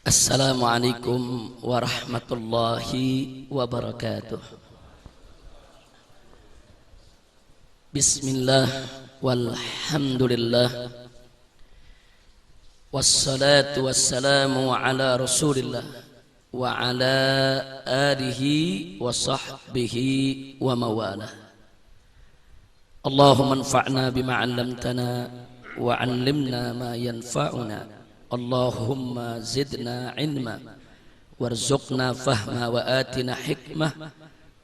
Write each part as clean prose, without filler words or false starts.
Assalamualaikum warahmatullahi wabarakatuh. Bismillah walhamdulillah wassalatu wassalamu ala rasulillah wa ala alihi wa sahbihi wa mawalah. Allahumma anfa'na bima 'allamtana wa 'allimna ma yanfa'una. Allahumma zidna ilma warzuqna fahma wa atina hikmah.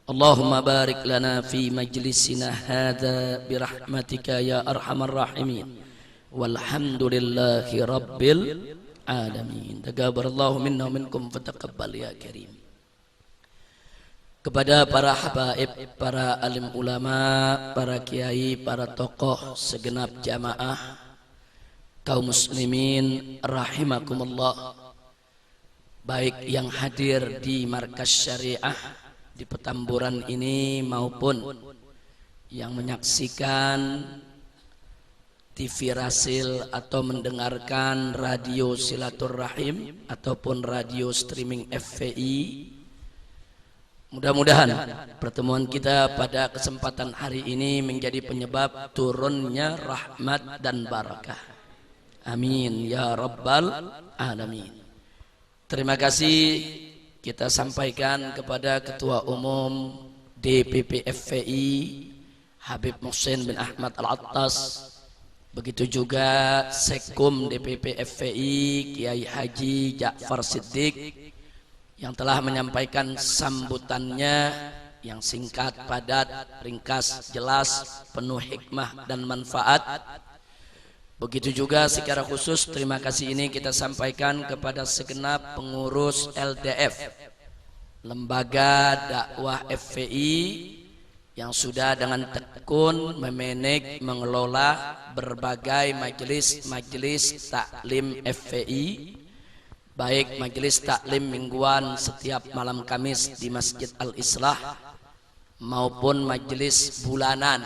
Allahumma barik lana fi majlisina hadha birahmatika ya arhamar rahimin. Walhamdulillahi rabbil alamin. Taqabbalallahu minna wa minkum fataqabbal ya karim. Kepada para habaib, para alim ulama, para kiai, para tokoh segenap jamaah kaum muslimin rahimakumullah, baik yang hadir di markas syariah di Petamburan ini maupun yang menyaksikan TV Rasil atau mendengarkan radio Silaturrahim ataupun radio streaming FVI. Mudah-mudahan pertemuan kita pada kesempatan hari ini menjadi penyebab turunnya rahmat dan barakah. Amin ya rabbal alamin. Terima kasih kita sampaikan kepada Ketua Umum DPP FVI Habib Muhsin bin Ahmad Al-Attas, begitu juga Sekum DPP FVI Kiai Haji Ja'far Siddiq yang telah menyampaikan sambutannya yang singkat, padat, ringkas, jelas, penuh hikmah dan manfaat. Begitu juga secara khusus terima kasih ini kita sampaikan kepada segenap pengurus LDF, Lembaga Dakwah FVI, yang sudah dengan tekun memanage mengelola berbagai majelis taklim FVI, baik majelis taklim mingguan setiap malam Kamis di Masjid Al-Islah maupun majelis bulanan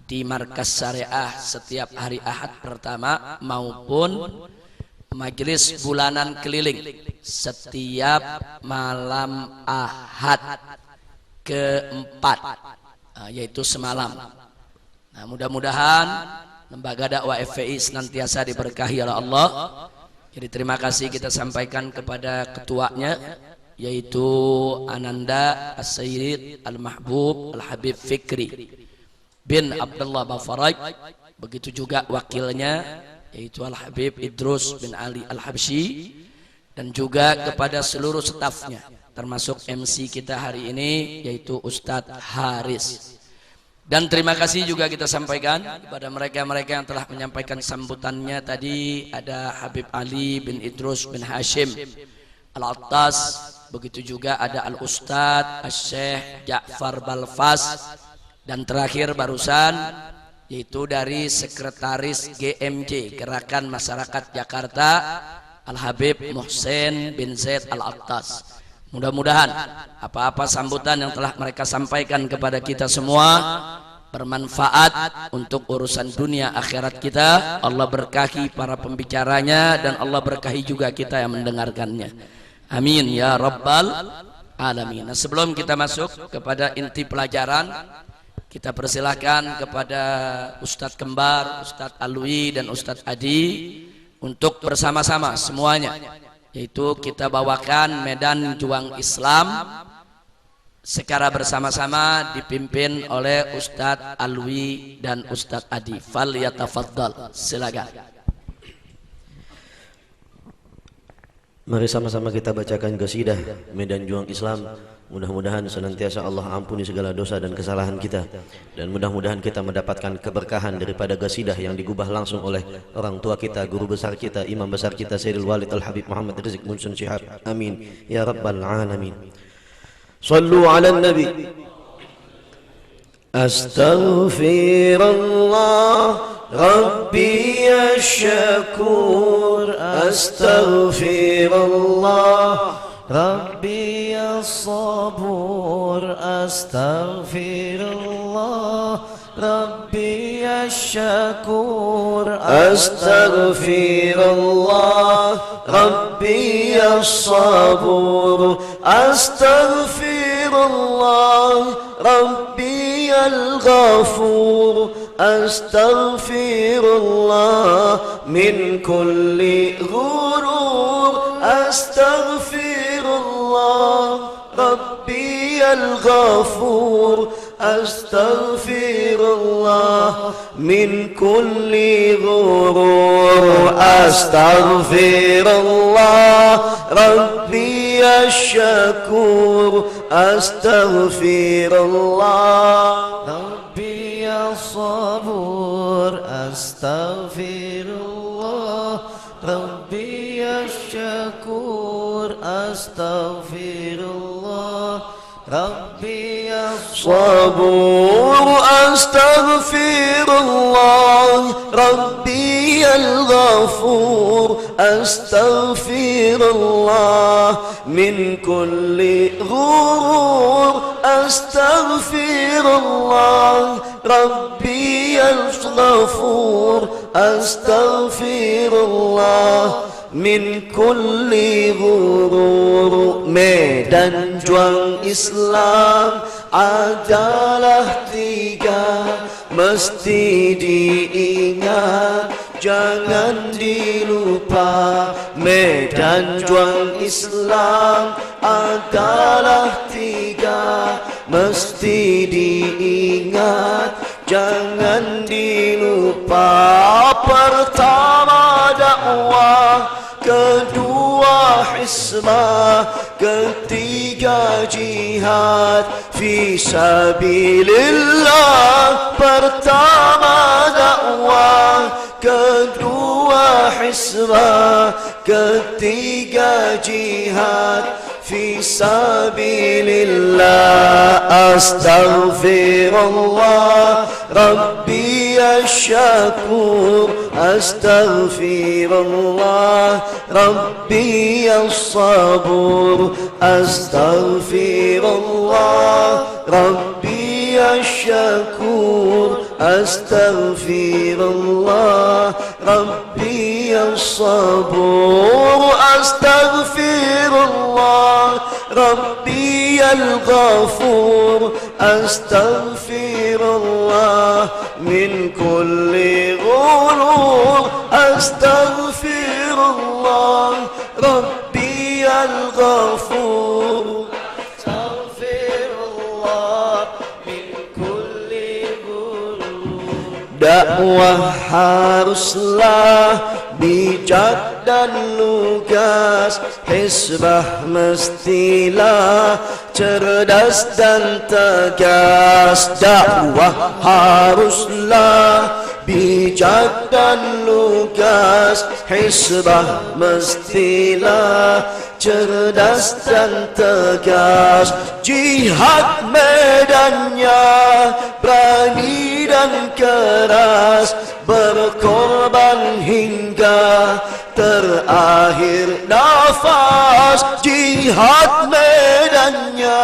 di markas syariah setiap hari Ahad pertama maupun majelis bulanan keliling setiap malam Ahad keempat, yaitu semalam. Nah, mudah-mudahan lembaga dakwah FVI senantiasa diberkahi oleh Allah. Jadi terima kasih kita sampaikan kepada ketuanya, yaitu Ananda As-Sayyid Al-Mahbub Al-Habib Fikri bin Abdullah Bafaraj, begitu juga wakilnya yaitu Al-Habib Idrus bin Ali Al-Habsyi, dan juga kepada seluruh stafnya termasuk MC kita hari ini yaitu Ustadz Haris. Dan terima kasih juga kita sampaikan kepada mereka-mereka yang telah menyampaikan sambutannya tadi. Ada Habib Ali bin Idrus bin Hashim Al-Attas, begitu juga ada Al-Ustadz Al-Syekh Ja'far Balfas, dan terakhir barusan yaitu dari Sekretaris GMJ Gerakan Masyarakat Jakarta Al-Habib Muhsin bin Zaid Al-Attas. Mudah-mudahan apa-apa sambutan yang telah mereka sampaikan kepada kita semua bermanfaat untuk urusan dunia akhirat kita. Allah berkahi para pembicaranya dan Allah berkahi juga kita yang mendengarkannya. Amin ya rabbal alamin. Nah, sebelum kita masuk kepada inti pelajaran, kita persilahkan kepada Ustadz Kembar, Ustadz Alwi dan Ustadz Adi untuk bersama-sama semuanya, yaitu kita bawakan medan juang Islam secara bersama-sama dipimpin oleh Ustadz Alwi dan Ustadz Adi. Fal yatafaddal, silakan. Mari sama-sama kita bacakan qasidah medan juang Islam. Mudah-mudahan senantiasa Allah ampuni segala dosa dan kesalahan kita, dan mudah-mudahan kita mendapatkan keberkahan daripada qasidah yang digubah langsung oleh orang tua kita, guru besar kita, imam besar kita, Sayyidul Walid Al-Habib Muhammad Rizq Munsun Syihab. Amin ya rabbal alamin. Sallu ala nabi. Astaghfirullah Rabbi ash-shakur. Astaghfirullah Rabbi as-sabur. Astaghfirullah Rabbi ash الشكور أستغفر الله ربي الصبور أستغفر الله ربي الغفور أستغفر الله من كل غرور أستغفر الله ربي الغفور أستغفر الله من كل غرور أستغفر الله ربي الشكور أستغفر الله ربي الصبور أستغفر الله ربي الشكور أستغفر الله ربي الصبور أستغفر الله ربي الغفور أستغفر الله من كل غرور أستغفر الله ربي الغفور أستغفر الله min kulli ghurur. Medan juang Islam adalah tiga, mesti diingat, jangan dilupa. Medan juang Islam adalah tiga, mesti diingat, jangan dilupa. Pertama dakwah, kedua hisbah, ketiga jihad fi sabilillah. Pertama dakwah, kedua hisbah, ketiga jihad fi sabilillah. Astaghfirullah Rabbi asyakur, astaghfirullah Rabbi as-sabur, astaghfirullah Rabbi asyakur, astaghfirullah Rabbi as-sabur, astaghfirullah Rabbi al-ghafur, astaghfirullah min kulli ghurur, astaghfirullah Rabbi al-ghafur, astaghfirullah min kulli ghurur. Dakwah haruslah bijak dan lugas, hisbah mestilah cerdas dan tegas. Dakwah haruslah bijak dan lugas, hisbah mestilah cerdas dan tegas. Jihad medannya berani dan keras, berkorban hingga terakhir nafas. Jihad medannya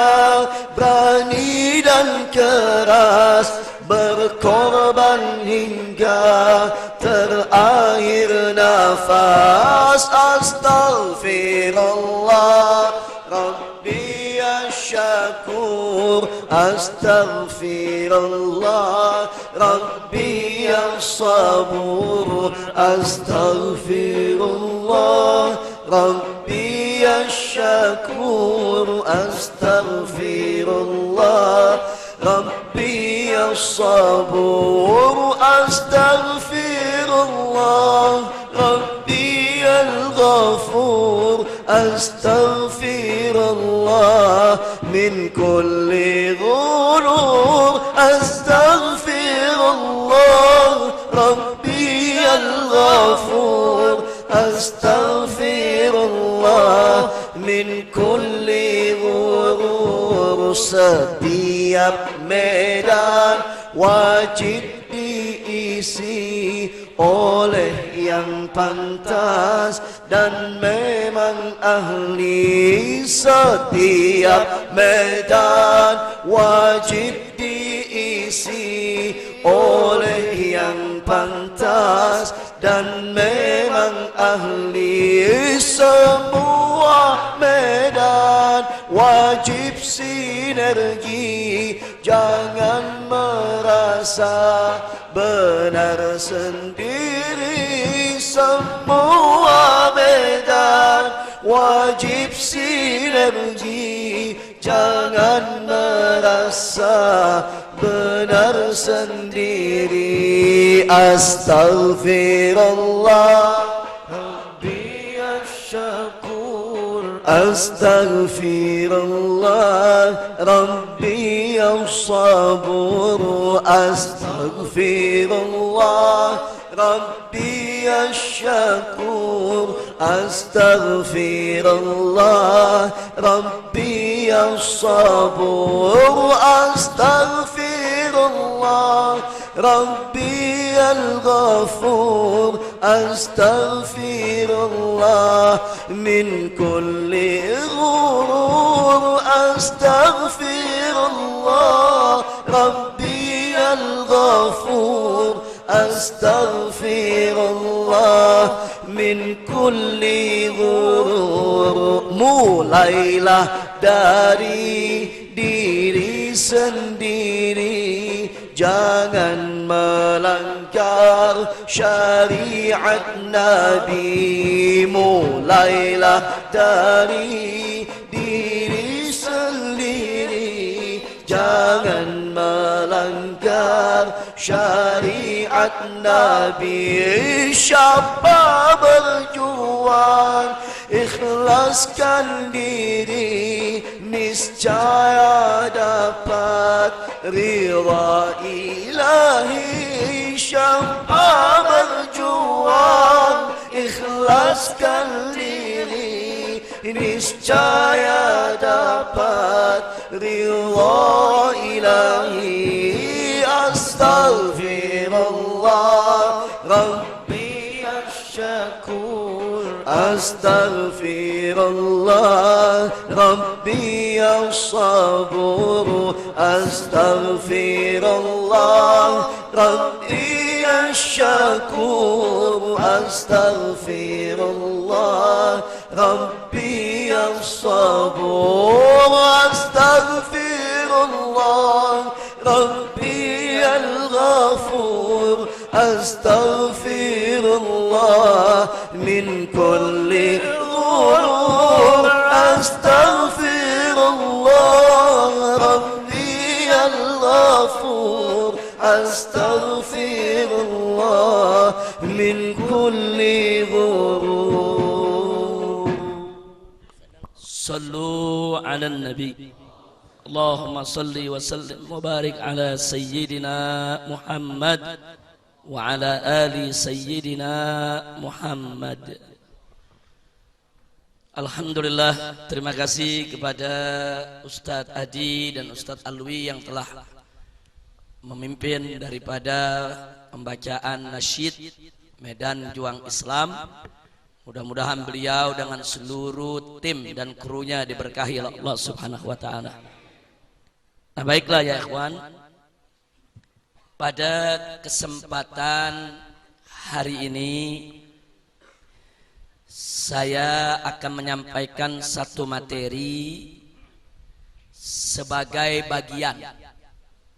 berani dan keras, berkorban hingga terakhir nafas. Astaghfirullah Rabbi asyakur, astaghfirullah Rabbi as-sabur, astaghfirullah Rabbi asyakur, astaghfirullah Rabbi as-sabur, astaghfirullah Rabbi al-ghafur, astaghfirullah min kulli ghurur, astaghfirullah Rabbi al-ghafur, astaghfirullah min kulli ghurur. Setiap medan wajib diisi oleh yang pantas dan memang ahli. Setiap medan wajib diisi oleh yang pantas dan memang ahli semua medan. Wajib sinergi, jangan merasa benar sendiri. Semua medan wajib sinergi, jangan merasa benar sendiri. Astaghfirullah Rabbi asyakur, astaghfirullah Rabbi as-sabur, astaghfirullah Rabbi asyakur, astaghfirullah Rabbi as-sabur, astaghfirullah Rabbi al-ghafur, astaghfirullah min kulli ghurur, astaghfirullah Rabbi al-ghafur, astaghfirullah min kulli ghurur. Mulailah dari diri sendiri, jangan melanggar syariat Nabi. Mulailah dari diri sendiri, jangan melanggar syariat Nabi. Siapa berjuang ikhlaskan diri, niscaya dapat ridha ilahi. Siapa berjuang ikhlaskan diri, niscaya dapat ridha ilahi. Astaghfirullah Rabbi asyakur, astaghfirullah Rabbi as-sabur, astaghfirullah Rabbi asyakur, astaghfirullah Rabbi as-sabur, astaghfirullah Rabbi al-ghafur, astaghfirullah min kulli ghurur, astaghfirullah Rabbi al-ghafur, astaghfirullah min kulli ghurur. Sallu ala nabi. Allahumma salli wa sallim wa barik ala sayyidina Muhammad wa ala ali sayyidina Muhammad. Alhamdulillah, terima kasih kepada Ustadz Adi dan Ustadz Alwi yang telah memimpin daripada pembacaan nasyid Medan Juang Islam. Mudah-mudahan beliau dengan seluruh tim dan krunya diberkahi oleh Allah Subhanahu wa taala. Nah, baiklah ya ikhwan, pada kesempatan hari ini saya akan menyampaikan satu materi sebagai bagian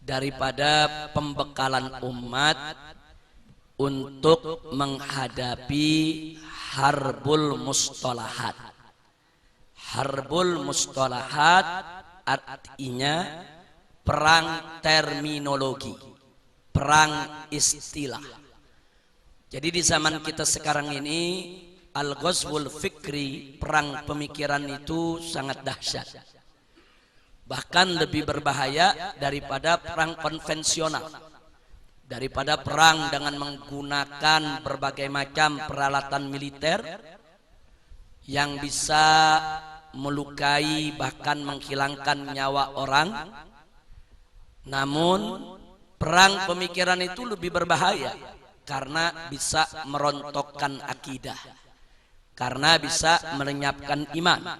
daripada pembekalan umat untuk menghadapi harbul mustalahat. Harbul mustalahat artinya perang terminologi, perang istilah. Jadi di zaman kita sekarang ini, al-ghazwul fikri, perang pemikiran itu sangat dahsyat. Bahkan lebih berbahaya daripada perang konvensional, daripada perang dengan menggunakan berbagai macam peralatan militer yang bisa melukai bahkan menghilangkan nyawa orang. Namun perang pemikiran itu lebih berbahaya karena bisa merontokkan akidah, karena bisa melenyapkan iman.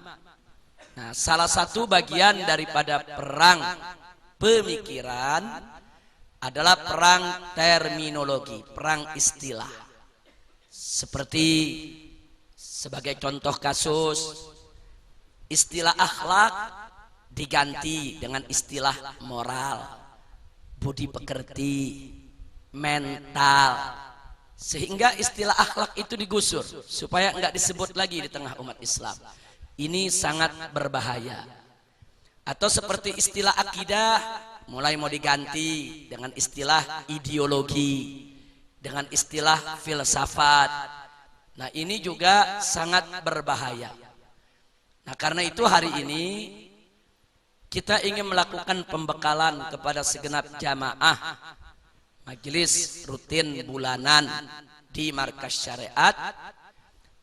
Nah, salah satu bagian daripada perang pemikiran adalah perang terminologi, perang istilah. Seperti sebagai contoh kasus, istilah akhlak diganti dengan istilah moral, budi pekerti, mental. Sehingga istilah akhlak itu digusur supaya enggak disebut lagi di tengah umat Islam. Ini sangat berbahaya. Atau seperti istilah akidah mulai mau diganti dengan istilah ideologi, dengan istilah filsafat. Nah, ini juga sangat berbahaya. Nah, karena itu hari ini kita ingin melakukan pembekalan kepada segenap jamaah majelis rutin bulanan di Markas Syariat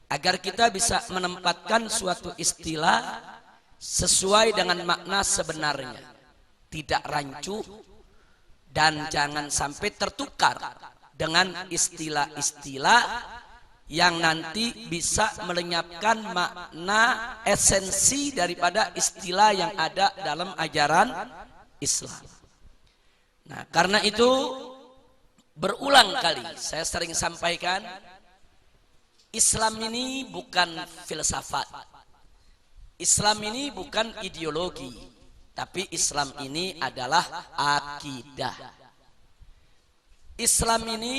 agar kita bisa menempatkan suatu istilah sesuai dengan makna sebenarnya, tidak rancu dan jangan sampai tertukar dengan istilah-istilah yang nanti bisa melenyapkan makna esensi daripada istilah yang ada dalam ajaran Islam. Nah, karena itu berulang kali saya sering sampaikan, Islam ini bukan filsafat, Islam ini bukan ideologi, tapi Islam ini adalah akidah. Islam ini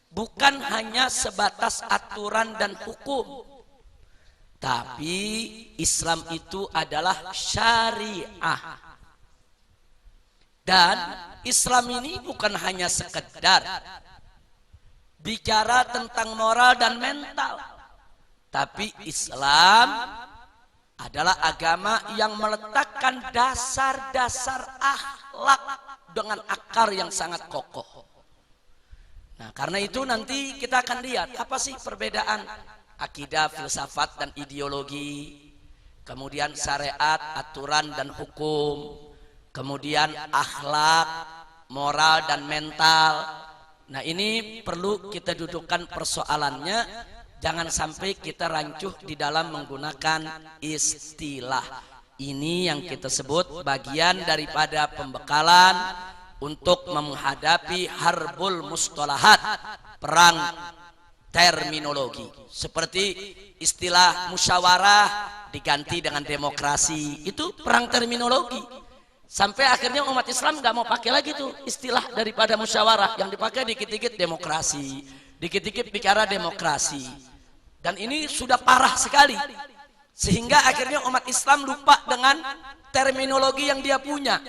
bukan hanya sebatas aturan dan hukum, tapi Islam itu adalah syariah. Dan Islam ini bukan hanya sekedar bicara tentang moral dan mental, tapi Islam adalah agama yang meletakkan dasar-dasar akhlak dengan akar yang sangat kokoh. Nah, karena itu nanti kita akan lihat apa sih perbedaan akidah, filsafat, dan ideologi, kemudian syariat, aturan dan hukum, kemudian akhlak, moral dan mental. Nah, ini perlu kita dudukkan persoalannya, jangan sampai kita rancuh di dalam menggunakan istilah. Ini yang kita sebut bagian daripada pembekalan untuk menghadapi harbul mustalahat, perang terminologi. Seperti istilah musyawarah diganti dengan demokrasi, itu perang terminologi. Sampai akhirnya umat Islam nggak mau pakai lagi tuh istilah daripada musyawarah, yang dipakai dikit-dikit demokrasi, dikit-dikit bicara demokrasi. Dan ini sudah parah sekali, sehingga akhirnya umat Islam lupa dengan terminologi yang dia punya,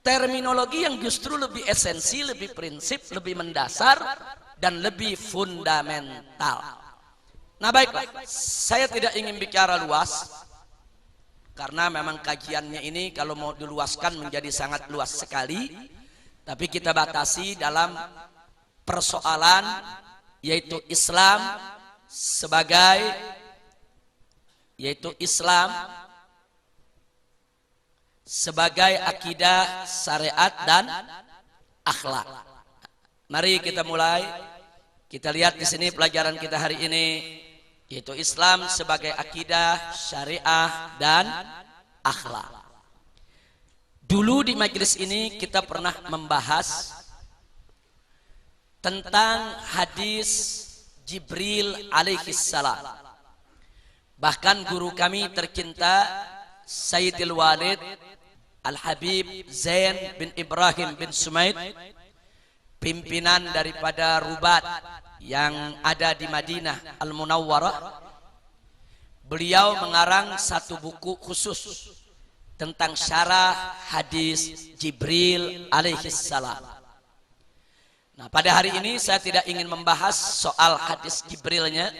terminologi yang justru lebih esensi, lebih prinsip, lebih mendasar, dan lebih fundamental. Nah, baiklah, saya tidak ingin bicara luas, karena memang kajiannya ini kalau mau diluaskan menjadi sangat luas sekali, tapi kita batasi dalam persoalan yaitu Islam sebagai akidah, syariat dan akhlak. Mari kita mulai. Kita lihat di sini pelajaran kita hari ini, yaitu Islam sebagai akidah, syariah dan akhlak. Dulu di majelis ini kita pernah membahas tentang hadis Jibril alaihissalam. Bahkan guru kami tercinta Sayyidil Walid Al-Habib Zain bin Ibrahim bin Sumaid, pimpinan daripada Rubat yang ada di Madinah Al-Munawwarah, beliau mengarang satu buku khusus tentang syarah hadis Jibril alaihissalam. Nah, pada hari ini saya tidak ingin membahas soal hadis Jibrilnya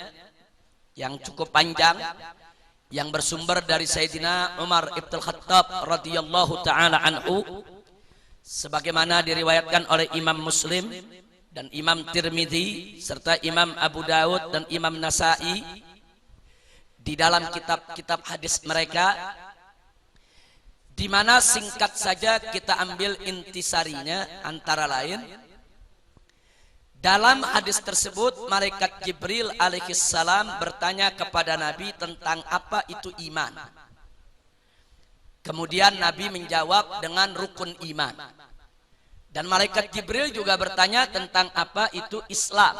yang cukup panjang, yang bersumber dari Sayyidina Umar ibn Khattab radhiyallahu ta'ala anhu, sebagaimana diriwayatkan oleh Imam Muslim dan Imam Tirmidzi serta Imam Abu Dawud dan Imam Nasai di dalam kitab-kitab hadis mereka, di mana singkat saja kita ambil intisarinya. Antara lain, dalam hadis tersebut malaikat Jibril alaihissalam bertanya kepada Nabi tentang apa itu iman. Kemudian Nabi menjawab dengan rukun iman. Dan malaikat Jibril juga bertanya tentang apa itu Islam.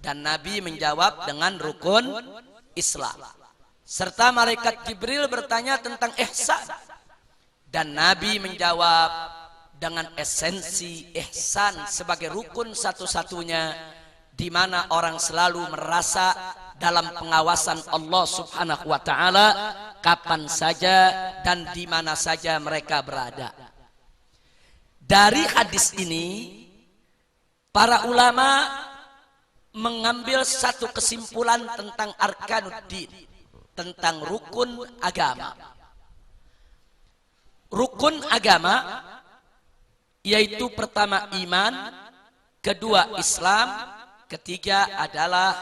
Dan Nabi menjawab dengan rukun Islam. Serta malaikat Jibril bertanya tentang ihsan. Dan Nabi menjawab dengan esensi ihsan sebagai rukun satu-satunya, di mana orang selalu merasa dalam pengawasan Allah Subhanahu wa taala kapan saja dan di mana saja mereka berada. Dari hadis ini para ulama mengambil satu kesimpulan tentang arkanuddin, tentang rukun agama. Rukun agama yaitu pertama iman, kedua Islam, ketiga adalah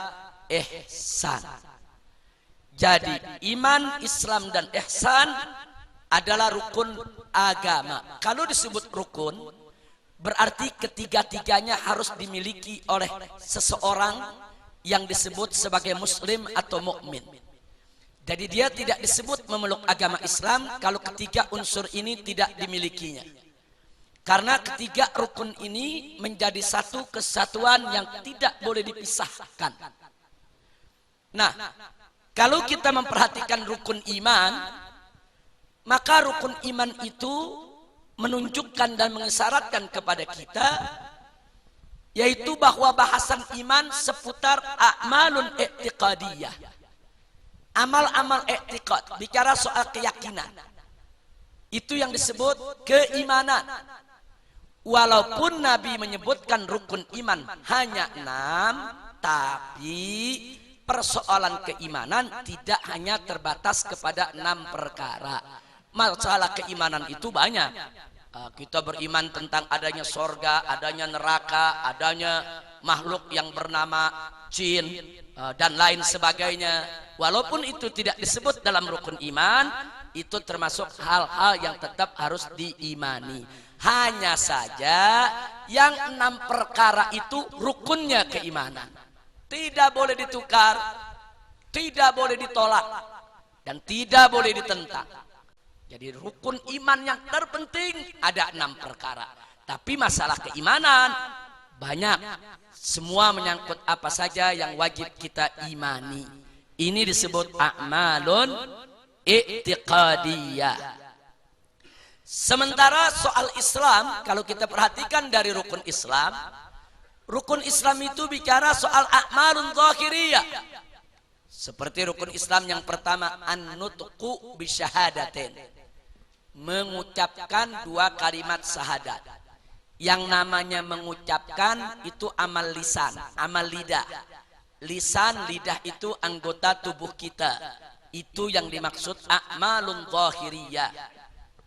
ihsan. Jadi iman, Islam dan ihsan adalah rukun agama. Kalau disebut rukun, berarti ketiga-tiganya harus dimiliki oleh seseorang yang disebut sebagai muslim atau mukmin. Jadi dia tidak disebut memeluk agama Islam kalau ketiga unsur ini tidak dimilikinya. Karena ketiga rukun ini menjadi satu kesatuan yang tidak boleh dipisahkan. Nah, kalau kita memperhatikan rukun iman, maka rukun iman itu menunjukkan dan mengisyaratkan kepada kita, yaitu bahwa bahasan iman seputar a'malun i'tiqadiyah. Amal-amal i'tiqad, bicara soal keyakinan. Itu yang disebut keimanan. Walaupun Nabi menyebutkan rukun iman hanya 6, tapi persoalan keimanan tidak hanya terbatas kepada 6 perkara. Masalah keimanan itu banyak. Kita beriman tentang adanya sorga, adanya neraka, adanya makhluk yang bernama jin, dan lain sebagainya. Walaupun itu tidak disebut dalam rukun iman, itu termasuk hal-hal yang tetap harus diimani. Hanya saja yang 6 perkara itu rukunnya keimanan. Tidak boleh ditukar, tidak boleh ditolak, dan tidak boleh ditentang. Jadi rukun iman yang terpenting ada 6 perkara. Tapi masalah keimanan banyak. Semua menyangkut apa saja yang wajib kita imani. Ini disebut a'malun i'tiqadiyah. Sementara soal Islam, kalau kita perhatikan dari rukun Islam itu bicara soal a'malun zahiriyah. Seperti rukun Islam yang pertama, an-nutqu bisyahadatin, mengucapkan 2 kalimat syahadat. Yang namanya mengucapkan itu amal lisan, amal lidah. Lisan, lidah itu anggota tubuh kita. Itu yang dimaksud a'malun zahiriyah.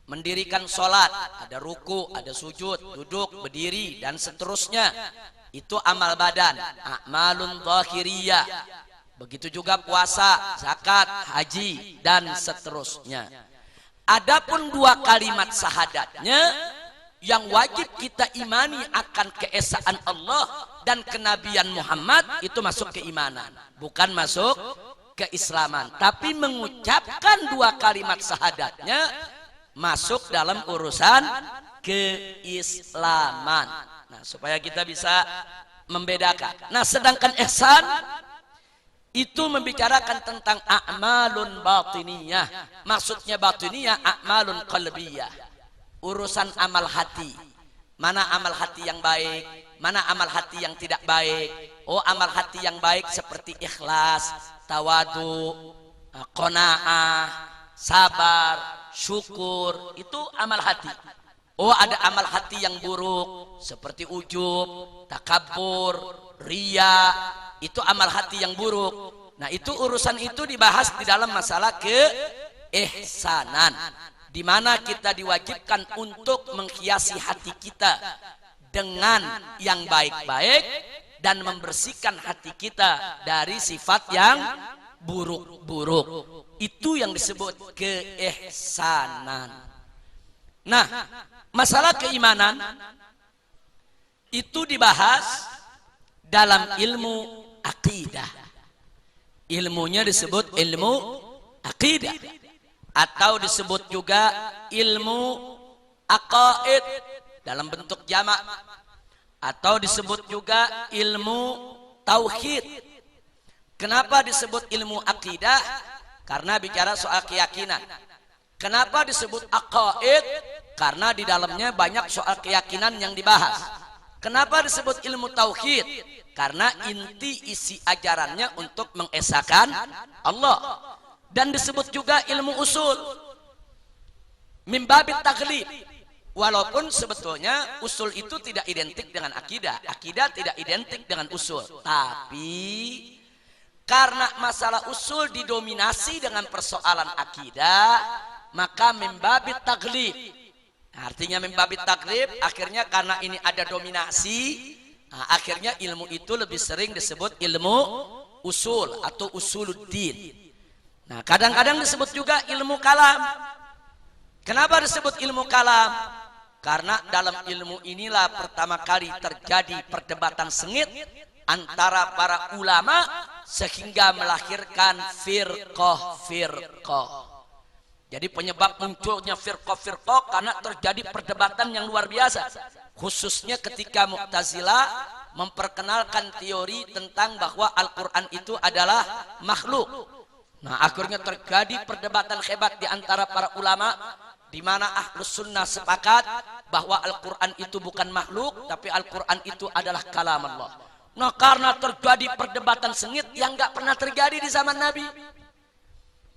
Mendirikan sholat, ada ruku, ada sujud, duduk, berdiri, dan seterusnya. Itu amal badan, a'malun zahiriyah. Begitu juga puasa, zakat, haji, dan seterusnya. Adapun 2 kalimat syahadatnya, yang wajib kita imani akan keesaan Allah dan kenabian Muhammad, itu masuk keimanan, bukan masuk keislaman. Tapi mengucapkan 2 kalimat syahadatnya masuk dalam urusan keislaman. Nah, supaya kita bisa membedakan. Nah, sedangkan ihsan itu membicarakan tentang a'malun batiniyah. Maksudnya batiniyah a'malun qalbiyah. Urusan amal hati. Mana amal hati yang baik, mana amal hati yang tidak baik. Oh, amal hati yang baik seperti ikhlas, tawadu, qanaah, sabar, syukur, itu amal hati. Oh, ada amal hati yang buruk seperti ujub, takabur, riya, itu amal hati yang buruk. Nah, itu urusan itu dibahas di dalam masalah keihsanan, di mana kita diwajibkan untuk menghiasi hati kita dengan yang baik-baik dan membersihkan hati kita dari sifat yang buruk-buruk. Itu yang disebut keihsanan. Nah, masalah keimanan itu dibahas dalam ilmu akidah. Ilmunya disebut ilmu akidah, atau disebut juga ilmu aqaid, dalam bentuk jamak, atau disebut juga ilmu tauhid. Kenapa disebut ilmu akidah? Karena bicara soal keyakinan. Kenapa disebut aqaid? Karena di dalamnya banyak soal keyakinan yang dibahas. Kenapa disebut ilmu tauhid? Karena inti isi ajarannya untuk mengesahkan Allah. Dan disebut juga ilmu usul, min babit taglib. Walaupun sebetulnya usul itu tidak identik dengan akidah, akidah tidak identik dengan usul, tapi karena masalah usul didominasi dengan persoalan akidah, maka min babit taglib. Artinya min babit taglib, akhirnya karena ini ada dominasi, akhirnya ilmu itu lebih sering disebut ilmu usul atau usuluddin. Nah, kadang-kadang disebut juga ilmu kalam. Kenapa disebut ilmu kalam? Karena dalam ilmu inilah pertama kali terjadi perdebatan sengit antara para ulama sehingga melahirkan firqah-firqah. Jadi penyebab munculnya firqah-firqah karena terjadi perdebatan yang luar biasa. Khususnya ketika Mu'tazilah memperkenalkan teori tentang bahwa Al-Quran itu adalah makhluk. Nah, akhirnya terjadi perdebatan hebat di antara para ulama, di mana Ahlus Sunnah sepakat bahwa Al-Quran itu bukan makhluk, tapi Al-Quran itu adalah kalam Allah. Nah, karena terjadi perdebatan sengit yang nggak pernah terjadi di zaman Nabi,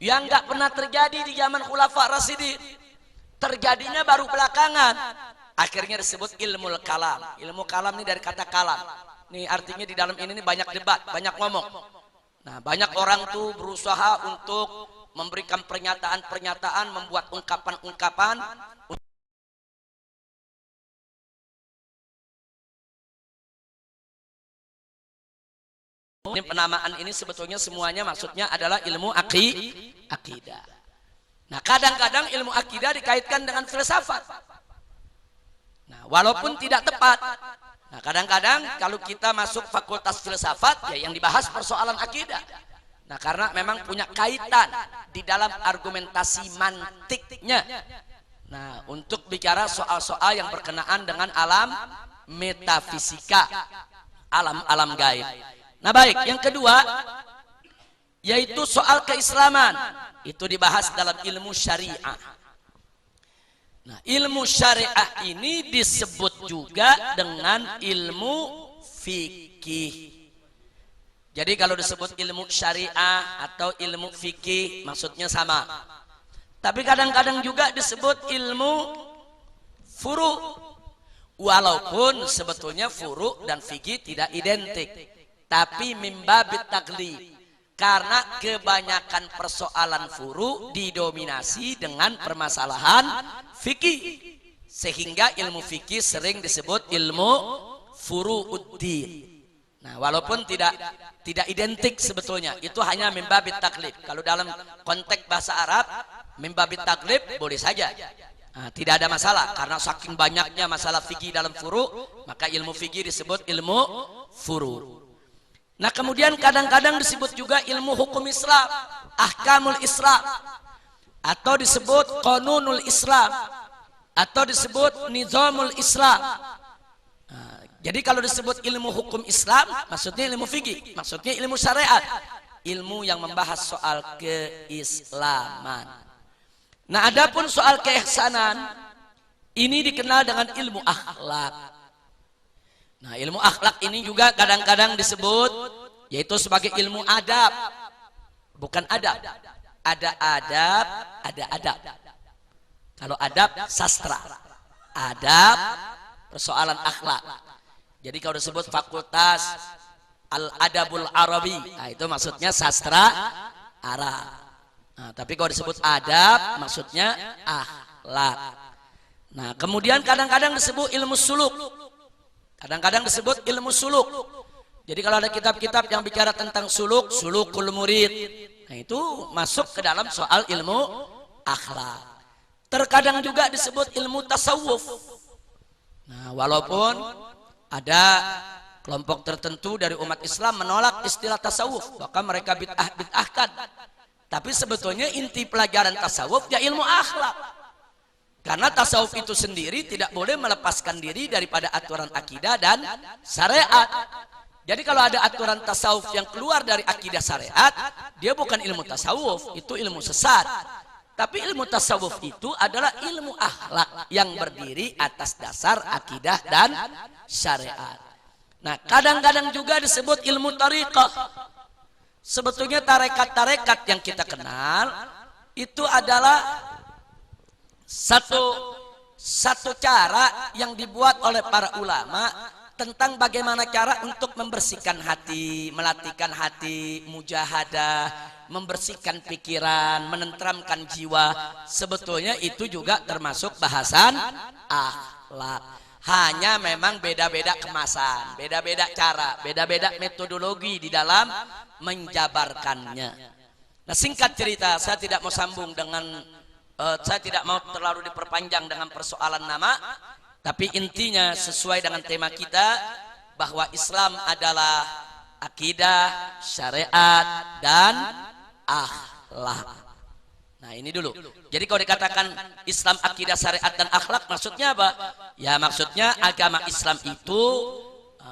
yang nggak pernah terjadi di zaman Khulafa Rasyidin, terjadinya baru belakangan. Akhirnya disebut ilmu kalam. Ilmu kalam ini dari kata kalam. Nih artinya di dalam ini banyak debat, banyak ngomong. Nah, banyak orang tuh berusaha untuk memberikan pernyataan-pernyataan, membuat ungkapan-ungkapan. Ini penamaan ini sebetulnya semuanya maksudnya adalah ilmu akidah. Nah, kadang-kadang ilmu akidah dikaitkan dengan filsafat. Nah, walaupun tidak tepat. Nah, kadang-kadang kalau kita masuk fakultas filsafat, ya yang dibahas persoalan akidah. Nah, karena memang punya kaitan di dalam argumentasi mantiknya. Nah, untuk bicara soal-soal yang berkenaan dengan alam metafisika, alam-alam gaib. Nah, baik, yang kedua yaitu soal keislaman. Itu dibahas dalam ilmu syariah. Nah, ilmu syariah ini disebut juga dengan ilmu fikih. Jadi kalau disebut ilmu syariah atau ilmu fikih maksudnya sama. Tapi kadang-kadang juga disebut ilmu furu. Walaupun sebetulnya furu dan fikih tidak identik. Tapi min babit taglib. Karena kebanyakan persoalan furu didominasi dengan permasalahan fikih, sehingga ilmu fikih sering disebut ilmu furu'uddin. Nah, walaupun tidak identik sebetulnya, itu hanya min babit taklif. Kalau dalam konteks bahasa Arab, min babit taklif boleh saja. Nah, tidak ada masalah karena saking banyaknya masalah fikih dalam furu, maka ilmu fikih disebut ilmu furu. Nah, kemudian kadang-kadang disebut juga ilmu hukum Islam, ahkamul Islam, atau disebut qanunul Islam, atau disebut nizamul Islam. Nah, jadi kalau disebut ilmu hukum Islam, maksudnya ilmu fikih, maksudnya ilmu syariat, ilmu yang membahas soal keislaman. Nah, adapun soal keihsanan, ini dikenal dengan ilmu akhlak. Nah, ilmu akhlak ini juga kadang-kadang disebut yaitu sebagai ilmu adab. Bukan adab. Ada adab, ada adab. Kalau adab sastra. Adab persoalan akhlak. Jadi kalau disebut fakultas Al-Adabul Arabi, nah itu maksudnya sastra Arab. Nah, tapi kalau disebut adab maksudnya akhlak. Nah, kemudian kadang-kadang disebut ilmu suluk. Kadang-kadang disebut ilmu suluk. Jadi kalau ada kitab-kitab yang bicara tentang suluk, sulukul murid, nah itu masuk ke dalam soal ilmu akhlak. Terkadang juga disebut ilmu tasawuf. Nah, walaupun ada kelompok tertentu dari umat Islam menolak istilah tasawuf, bahkan mereka bid'ahkan. Tapi sebetulnya inti pelajaran tasawuf ya ilmu akhlak. Karena tasawuf itu sendiri tidak boleh melepaskan diri daripada aturan akidah dan syariat. Jadi kalau ada aturan tasawuf yang keluar dari akidah syariat, dia bukan ilmu tasawuf, itu ilmu sesat. Tapi ilmu tasawuf itu adalah ilmu akhlak yang berdiri atas dasar akidah dan syariat. Nah, kadang-kadang juga disebut ilmu tariqah. Sebetulnya tarekat-tarekat yang kita kenal itu adalah satu cara yang dibuat oleh para ulama tentang bagaimana cara untuk membersihkan hati, melatihkan hati, mujahadah, membersihkan pikiran, menenteramkan jiwa. Sebetulnya itu juga termasuk bahasan akhlak. Hanya memang beda-beda kemasan, beda-beda cara, beda-beda metodologi di dalam menjabarkannya. Nah, singkat cerita, saya tidak mau sambung dengan saya tidak mau terlalu diperpanjang dengan persoalan nama, tapi intinya sesuai dengan tema kita bahwa Islam adalah akidah, syariat, dan akhlak. Nah, ini dulu. Jadi kalau dikatakan Islam, akidah, syariat, dan akhlak, maksudnya apa? Ya, maksudnya agama Islam itu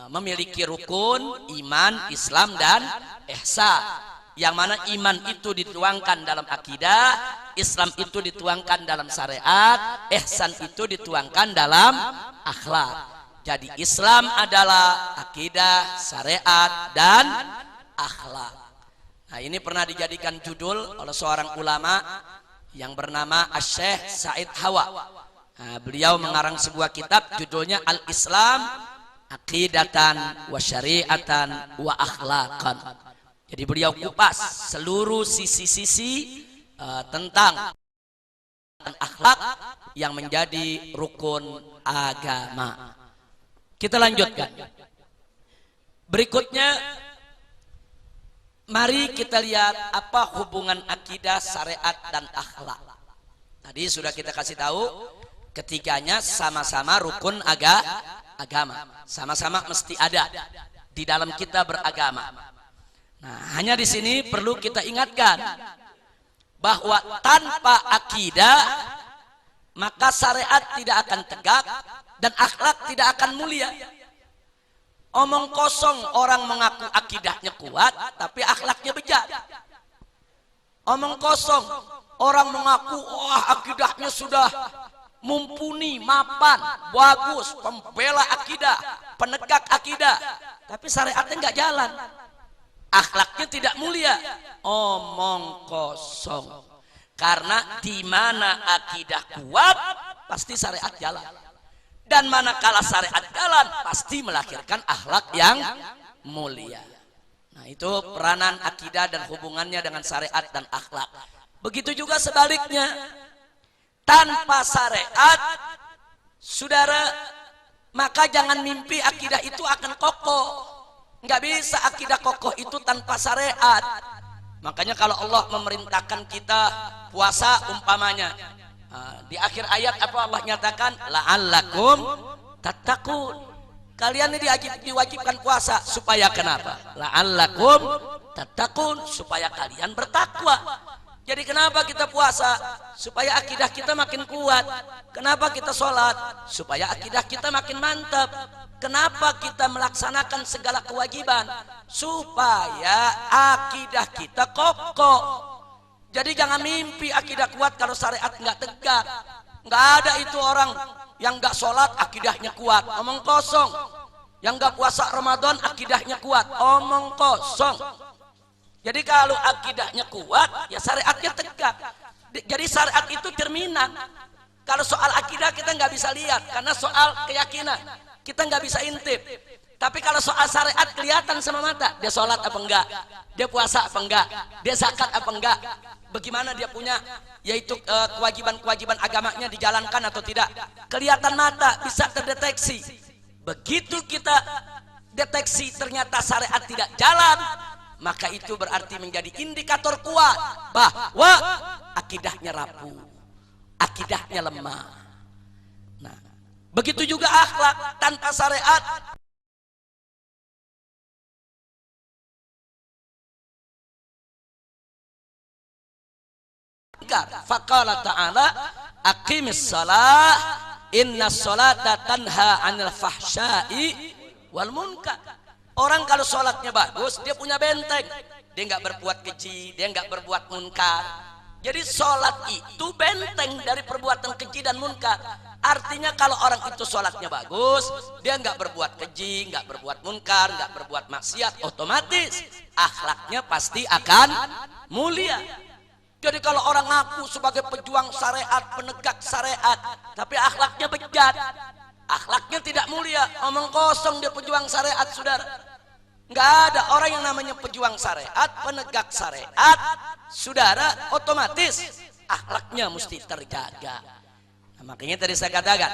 memiliki rukun iman, Islam, dan ihsan. Yang mana iman itu dituangkan dalam akidah, Islam itu dituangkan dalam syariat, ihsan itu dituangkan dalam akhlak. Jadi Islam adalah akidah, syariat, dan akhlak. Nah, ini pernah dijadikan judul oleh seorang ulama yang bernama Asy-Syaikh Said Hawa. Nah, beliau mengarang sebuah kitab judulnya Al-Islam Aqidatan wa Syariatan wa Akhlaqan. Jadi beliau kupas seluruh sisi-sisi tentang akhlak yang menjadi rukun agama. Kita lanjutkan. Berikutnya, mari kita lihat apa hubungan akidah, syariat, dan akhlak. Tadi sudah kita kasih tahu, ketiganya sama-sama rukun agama. Sama-sama mesti ada di dalam kita beragama. Nah, hanya di sini perlu kita ingatkan bahwa tanpa akidah maka syariat tidak akan tegak dan akhlak tidak akan mulia. Omong kosong orang mengaku akidahnya kuat tapi akhlaknya bejat. Omong kosong orang mengaku wah akidahnya sudah mumpuni, mapan, bagus, pembela akidah, penegak akidah, tapi syariatnya nggak jalan. Akhlaknya tidak mulia, omong kosong. Karena di mana akidah kuat pasti syariat jalan, dan manakala syariat jalan pasti melahirkan akhlak yang mulia. Nah, itu peranan akidah dan hubungannya dengan syariat dan akhlak. Begitu juga sebaliknya, tanpa syariat, saudara, maka jangan mimpi akidah itu akan kokoh. Nggak bisa akidah kokoh itu tanpa syariat. Makanya kalau Allah memerintahkan kita puasa umpamanya, di akhir ayat apa Allah nyatakan? La'allakum tattaqun. Kalian ini diwajibkan puasa supaya kenapa? La'allakum tattaqun, supaya kalian bertakwa. Jadi kenapa kita puasa? Supaya akidah kita makin kuat. Kenapa kita sholat? Supaya akidah kita makin mantap. Kenapa kita melaksanakan segala kewajiban? Supaya akidah kita kokoh. Jadi jangan mimpi akidah kuat kalau syariat nggak tegak. Nggak ada itu orang yang nggak sholat akidahnya kuat, omong kosong. Yang nggak puasa Ramadan akidahnya kuat, omong kosong. Jadi kalau akidahnya kuat, ya syariatnya tegak. Jadi syariat itu cerminan. Kalau soal akidah kita nggak bisa lihat, karena soal keyakinan kita nggak bisa intip. Tapi kalau soal syariat kelihatan sama mata, dia sholat apa enggak, dia puasa apa enggak, dia zakat apa enggak, bagaimana dia punya yaitu kewajiban-kewajiban agamanya dijalankan atau tidak, kelihatan mata, bisa terdeteksi. Begitu kita deteksi ternyata syariat tidak jalan, maka itu berarti menjadi indikator kuat bahwa akidahnya rapuh, akidahnya lemah. Nah, begitu juga akhlak tanpa syariat. Faqala ta'ala aqimis shalah inna sholata tanha 'anil fahsya'i wal munkar. Orang kalau sholatnya bagus, dia punya benteng. Dia nggak berbuat keji, dia nggak berbuat munkar. Jadi sholat itu benteng dari perbuatan keji dan munkar. Artinya kalau orang itu sholatnya bagus, dia nggak berbuat keji, nggak berbuat munkar, nggak berbuat maksiat, otomatis akhlaknya pasti akan mulia. Jadi kalau orang ngaku sebagai pejuang syariat, penegak syariat, tapi akhlaknya bejat, akhlaknya tidak mulia, omong kosong dia pejuang syariat, saudara. Nggak ada orang yang namanya pejuang syariat, penegak syariat, saudara, otomatis akhlaknya mesti terjaga. Nah, makanya tadi saya katakan,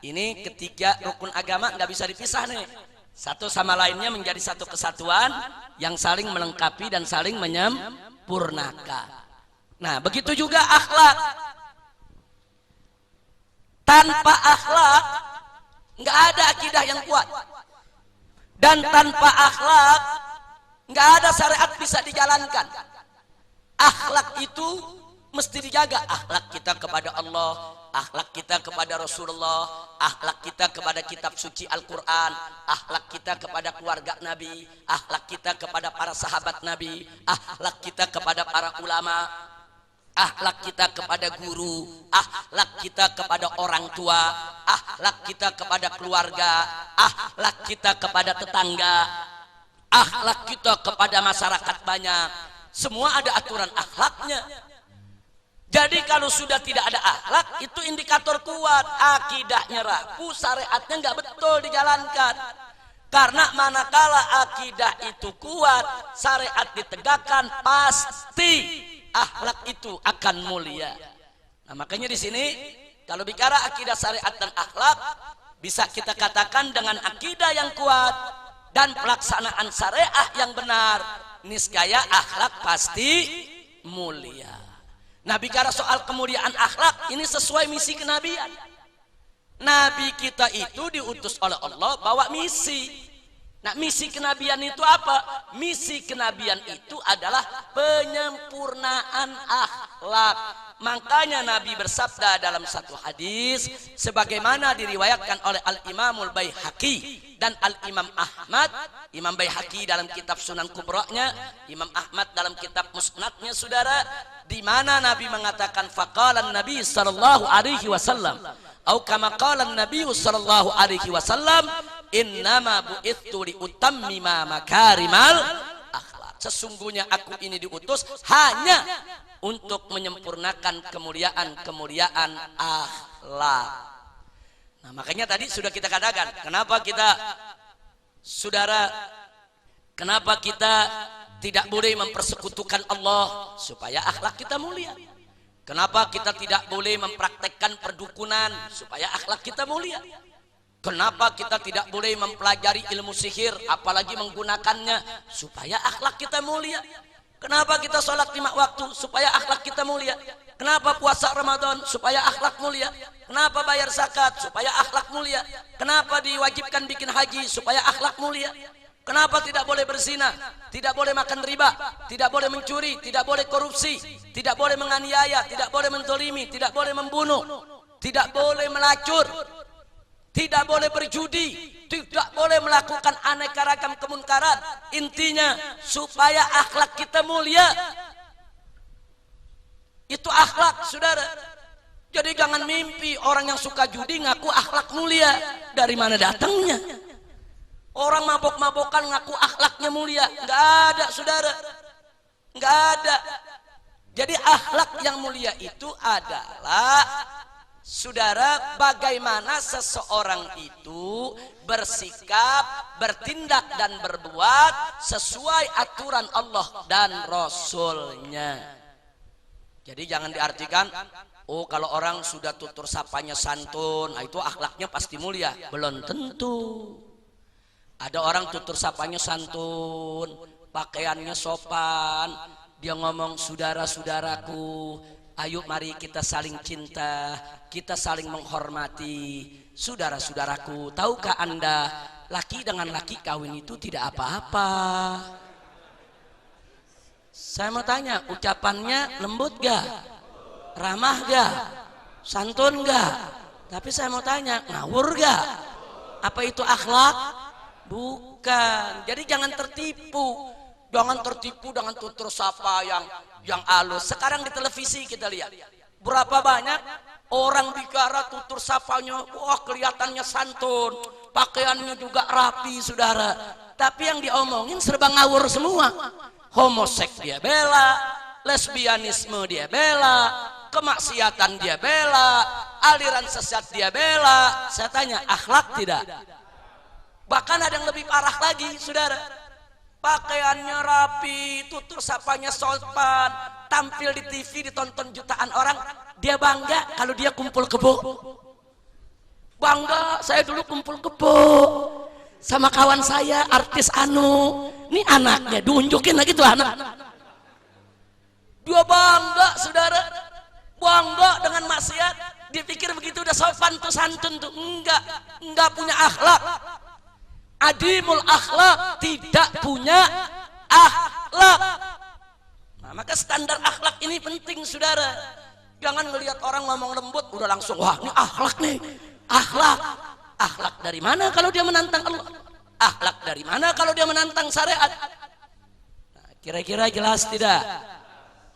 ini ketiga rukun agama nggak bisa dipisah nih. Satu sama lainnya menjadi satu kesatuan yang saling melengkapi dan saling menyempurnakan. Nah, begitu juga akhlak. Tanpa akhlak nggak ada akidah yang kuat. Dan tanpa akhlak nggak ada syariat bisa dijalankan. Akhlak itu mesti dijaga. Akhlak kita kepada Allah, akhlak kita kepada Rasulullah, akhlak kita kepada kitab suci Al-Quran, akhlak kita kepada keluarga Nabi, akhlak kita kepada para sahabat Nabi, akhlak kita kepada para ulama, akhlak kita kepada guru, akhlak kita kepada orang tua, akhlak kita kepada keluarga, akhlak kita kepada tetangga, akhlak kita kepada masyarakat banyak. Semua ada aturan akhlaknya. Jadi kalau sudah tidak ada akhlak, itu indikator kuat, akidahnya rapuh, syariatnya nggak betul dijalankan. Karena manakala akidah itu kuat, syariat ditegakkan, pasti akhlak itu akan mulia. Nah, makanya di sini kalau bicara akidah syariat dan akhlak, bisa kita katakan dengan akidah yang kuat dan pelaksanaan syariah yang benar, niscaya akhlak pasti mulia. Nah, bicara soal kemuliaan akhlak, ini sesuai misi kenabian. Nabi kita itu diutus oleh Allah bawa misi. Nah, misi kenabian itu apa? Misi kenabian itu adalah penyempurnaan akhlak. Makanya Nabi bersabda dalam satu hadis, sebagaimana diriwayatkan oleh Al-Imamul Baihaqi dan Al-Imam Ahmad. Imam Baihaqi dalam kitab Sunan Kubra'nya, Imam Ahmad dalam kitab Musnadnya, saudara, di mana Nabi mengatakan faqalan Nabi sallallahu alaihi wasallam atau kama qala Nabi sallallahu alaihi wasallam, innama bu'ithu liutammima makarimal akhlak. Sesungguhnya aku ini diutus hanya untuk menyempurnakan kemuliaan akhlak. Nah, makanya tadi sudah kita katakan, kenapa kita, saudara, kenapa kita tidak boleh mempersekutukan Allah? Supaya akhlak kita mulia. Kenapa kita tidak boleh mempraktekkan perdukunan? Supaya akhlak kita mulia. Kenapa kita tidak boleh mempelajari ilmu sihir, apalagi menggunakannya? Supaya akhlak kita mulia. Kenapa kita sholat 5 waktu? Supaya akhlak kita mulia. Kenapa puasa Ramadan? Supaya akhlak mulia. Kenapa bayar zakat? Supaya akhlak mulia. Kenapa diwajibkan bikin haji? Supaya akhlak mulia. Kenapa tidak boleh berzina? Tidak boleh makan riba, tidak boleh mencuri, tidak boleh korupsi, tidak boleh menganiaya, tidak boleh menzalimi, tidak boleh membunuh, tidak boleh melacur, tidak boleh berjudi, tidak boleh melakukan aneka ragam kemunkaran. Intinya supaya akhlak kita mulia. Itu akhlak, saudara. Jadi jangan mimpi orang yang suka judi ngaku akhlak mulia. Dari mana datangnya? Orang mabok-mabokan ngaku akhlaknya mulia. Nggak ada, saudara. Nggak ada. Jadi akhlak yang mulia itu adalah, saudara, bagaimana seseorang itu bersikap, bertindak dan berbuat sesuai aturan Allah dan Rasulnya. Jadi jangan diartikan, oh kalau orang sudah tutur sapanya santun, itu akhlaknya pasti mulia. Belum tentu. Ada orang tutur sapanya santun, pakaiannya sopan, dia ngomong, saudara-saudaraku, ayo mari kita saling cinta, kita saling menghormati. Saudara-saudaraku, tahukah anda, laki dengan laki kawin itu tidak apa-apa. Saya mau tanya, ucapannya lembut gak? Ramah gak? Santun enggak? Tapi saya mau tanya, ngawur enggak? Apa itu akhlak? Bukan. Jadi jangan tertipu. Jangan tertipu dengan tutur sapa yang halus. Sekarang di televisi kita lihat. Berapa banyak orang bicara tutur sapanya, wah kelihatannya santun, pakaiannya juga rapi, saudara. Tapi yang diomongin serba ngawur semua. Homoseks dia bela, lesbianisme dia bela, kemaksiatan dia bela, aliran sesat dia bela. Saya tanya, akhlak tidak? Bahkan ada yang lebih parah lagi, saudara. Pakaiannya rapi, tutur sapanya sopan, tampil di TV ditonton jutaan orang, dia bangga kalau dia kumpul kebo. Bangga, saya dulu kumpul kebo sama kawan saya artis anu, ini anaknya diunjukin lagi tuh anak. Dia bangga, saudara, bangga dengan maksiat. Dia pikir begitu udah sopan tuh, santun tuh. Enggak punya akhlak. Adimul akhlak, tidak punya akhlak. Nah, maka standar akhlak ini penting, saudara. Jangan melihat orang ngomong lembut udah langsung, wah ini akhlak nih. Akhlak dari mana kalau dia menantang Allah? Akhlak dari mana kalau dia menantang syariat? Nah, kira-kira jelas tidak?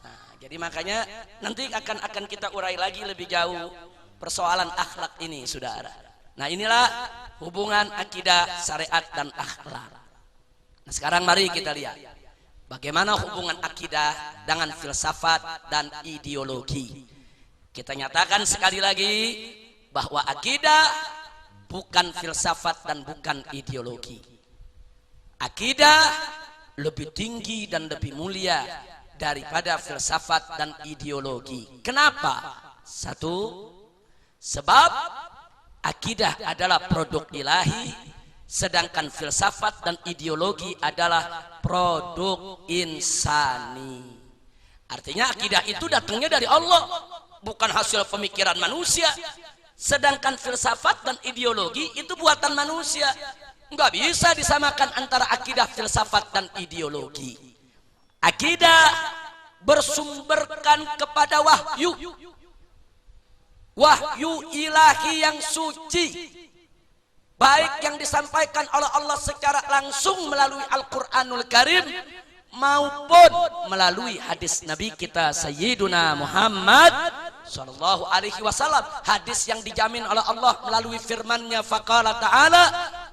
Nah, jadi makanya nanti akan kita urai lagi lebih jauh persoalan akhlak ini, saudara. Nah, inilah hubungan akidah, syariat dan akhlak. Nah, sekarang mari kita lihat bagaimana hubungan akidah dengan filsafat dan ideologi. Kita nyatakan sekali lagi bahwa akidah bukan filsafat dan bukan ideologi. Akidah lebih tinggi dan lebih mulia daripada filsafat dan ideologi. Kenapa? Satu, sebab akidah adalah produk ilahi, sedangkan filsafat dan ideologi adalah produk insani. Artinya akidah itu datangnya dari Allah, bukan hasil pemikiran manusia. Sedangkan filsafat dan ideologi itu buatan manusia. Enggak bisa disamakan antara akidah, filsafat dan ideologi. Akidah bersumberkan kepada wahyu. Wahyu ilahi yang suci, baik yang disampaikan oleh Allah secara langsung melalui Al-Quranul Karim maupun melalui hadis Nabi kita Sayyiduna Muhammad Sallallahu Alaihi Wasallam, hadis yang dijamin oleh Allah melalui firman-Nya, faqala ta'ala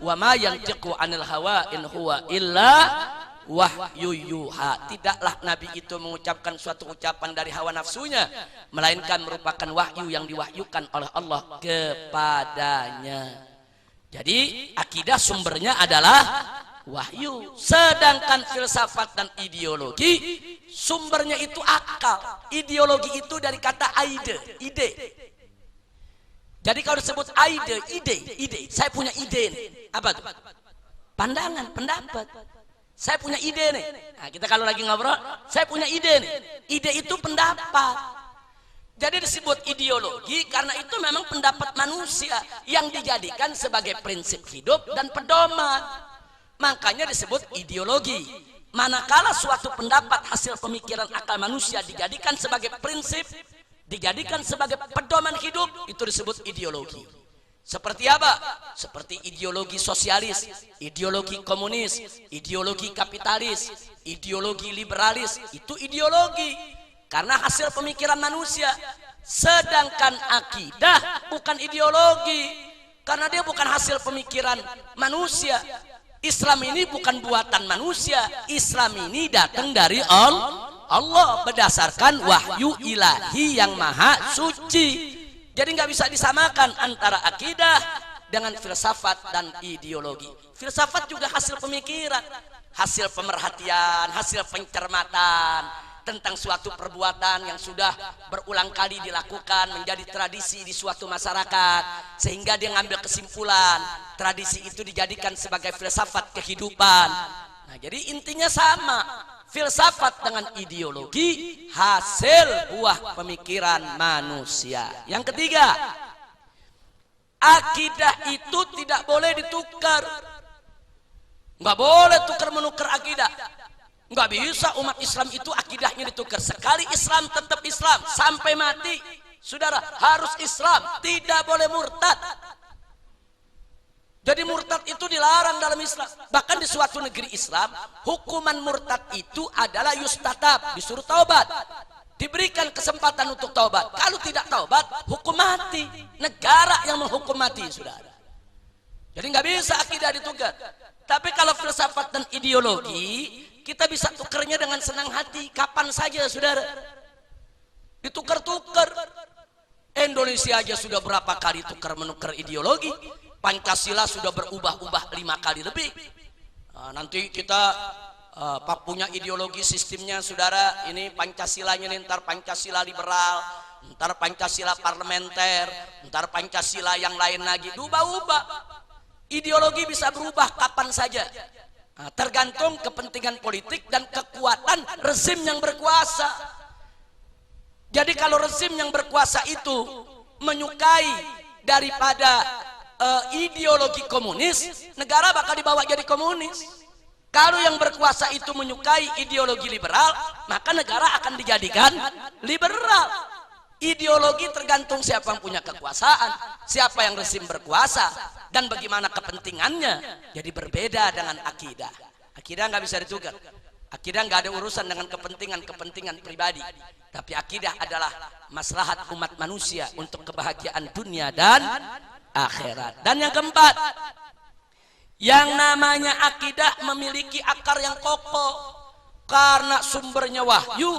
wa ma yantiqu 'anil hawa in huwa illa wahyu yuha. Tidaklah Nabi itu mengucapkan suatu ucapan dari hawa nafsunya, melainkan merupakan wahyu yang diwahyukan oleh Allah kepadanya. Jadi akidah sumbernya adalah wahyu, sedangkan filsafat dan ideologi sumbernya itu akal. Ideologi itu dari kata ide. Jadi kalau disebut ide, saya punya ide nih. Apa tuh? Pandangan, pendapat. Saya punya ide nih. Nah, kita kalau lagi ngobrol, saya punya ide nih. Ide itu pendapat. Jadi disebut ideologi karena itu memang pendapat manusia yang dijadikan sebagai prinsip hidup dan pedoman. Makanya disebut ideologi. Manakala suatu pendapat hasil pemikiran akal manusia dijadikan sebagai prinsip, dijadikan sebagai pedoman hidup, itu disebut ideologi. Seperti apa? Seperti ideologi sosialis, ideologi komunis, ideologi kapitalis, ideologi liberalis. Itu ideologi karena hasil pemikiran manusia. Sedangkan akidah bukan ideologi karena dia bukan hasil pemikiran manusia. Islam ini bukan buatan manusia. Islam ini datang dari Allah berdasarkan wahyu ilahi yang maha suci. Jadi nggak bisa disamakan antara akidah dengan filsafat dan ideologi. Filsafat juga hasil pemikiran, hasil pemerhatian, hasil pencermatan tentang suatu perbuatan yang sudah berulang kali dilakukan menjadi tradisi di suatu masyarakat, sehingga dia ngambil kesimpulan tradisi itu dijadikan sebagai filsafat kehidupan. Nah, jadi intinya sama. Filsafat dengan ideologi hasil buah pemikiran manusia. Yang ketiga, akidah itu tidak boleh ditukar. Nggak boleh tukar menukar akidah. Nggak bisa umat Islam itu akidahnya ditukar. Sekali Islam tetap Islam sampai mati. Saudara, harus Islam, tidak boleh murtad. Jadi murtad itu dilarang dalam Islam. Bahkan di suatu negeri Islam, hukuman murtad itu adalah yustatab, disuruh taubat. Diberikan kesempatan untuk taubat. Kalau tidak taubat, hukum mati. Negara yang menghukum mati, saudara. Jadi nggak bisa akidah ditukar. Tapi kalau filsafat dan ideologi, kita bisa tukarnya dengan senang hati. Kapan saja, saudara. Ditukar-tukar. Indonesia aja sudah berapa kali tukar-menukar ideologi. Pancasila sudah berubah-ubah 5 kali lebih. Nah, nanti kita punya ideologi sistemnya, saudara. Ini Pancasilanya nih, ntar Pancasila liberal, ntar Pancasila parlementer, ntar Pancasila yang lain lagi. Ubah-ubah. Ideologi bisa berubah kapan saja. Nah, tergantung kepentingan politik dan kekuatan rezim yang berkuasa. Jadi kalau rezim yang berkuasa itu menyukai daripada ideologi komunis, negara bakal dibawa jadi komunis. Kalau yang berkuasa itu menyukai ideologi liberal, maka negara akan dijadikan liberal. Ideologi tergantung siapa yang punya kekuasaan, siapa yang rezim berkuasa, dan bagaimana kepentingannya. Jadi berbeda dengan akidah. Akidah nggak bisa ditukar. Akidah nggak ada urusan dengan kepentingan pribadi. Tapi akidah adalah maslahat umat manusia untuk kebahagiaan dunia dan akhirat. Dan yang keempat, yang namanya akidah memiliki akar yang kokoh. Karena sumbernya wahyu,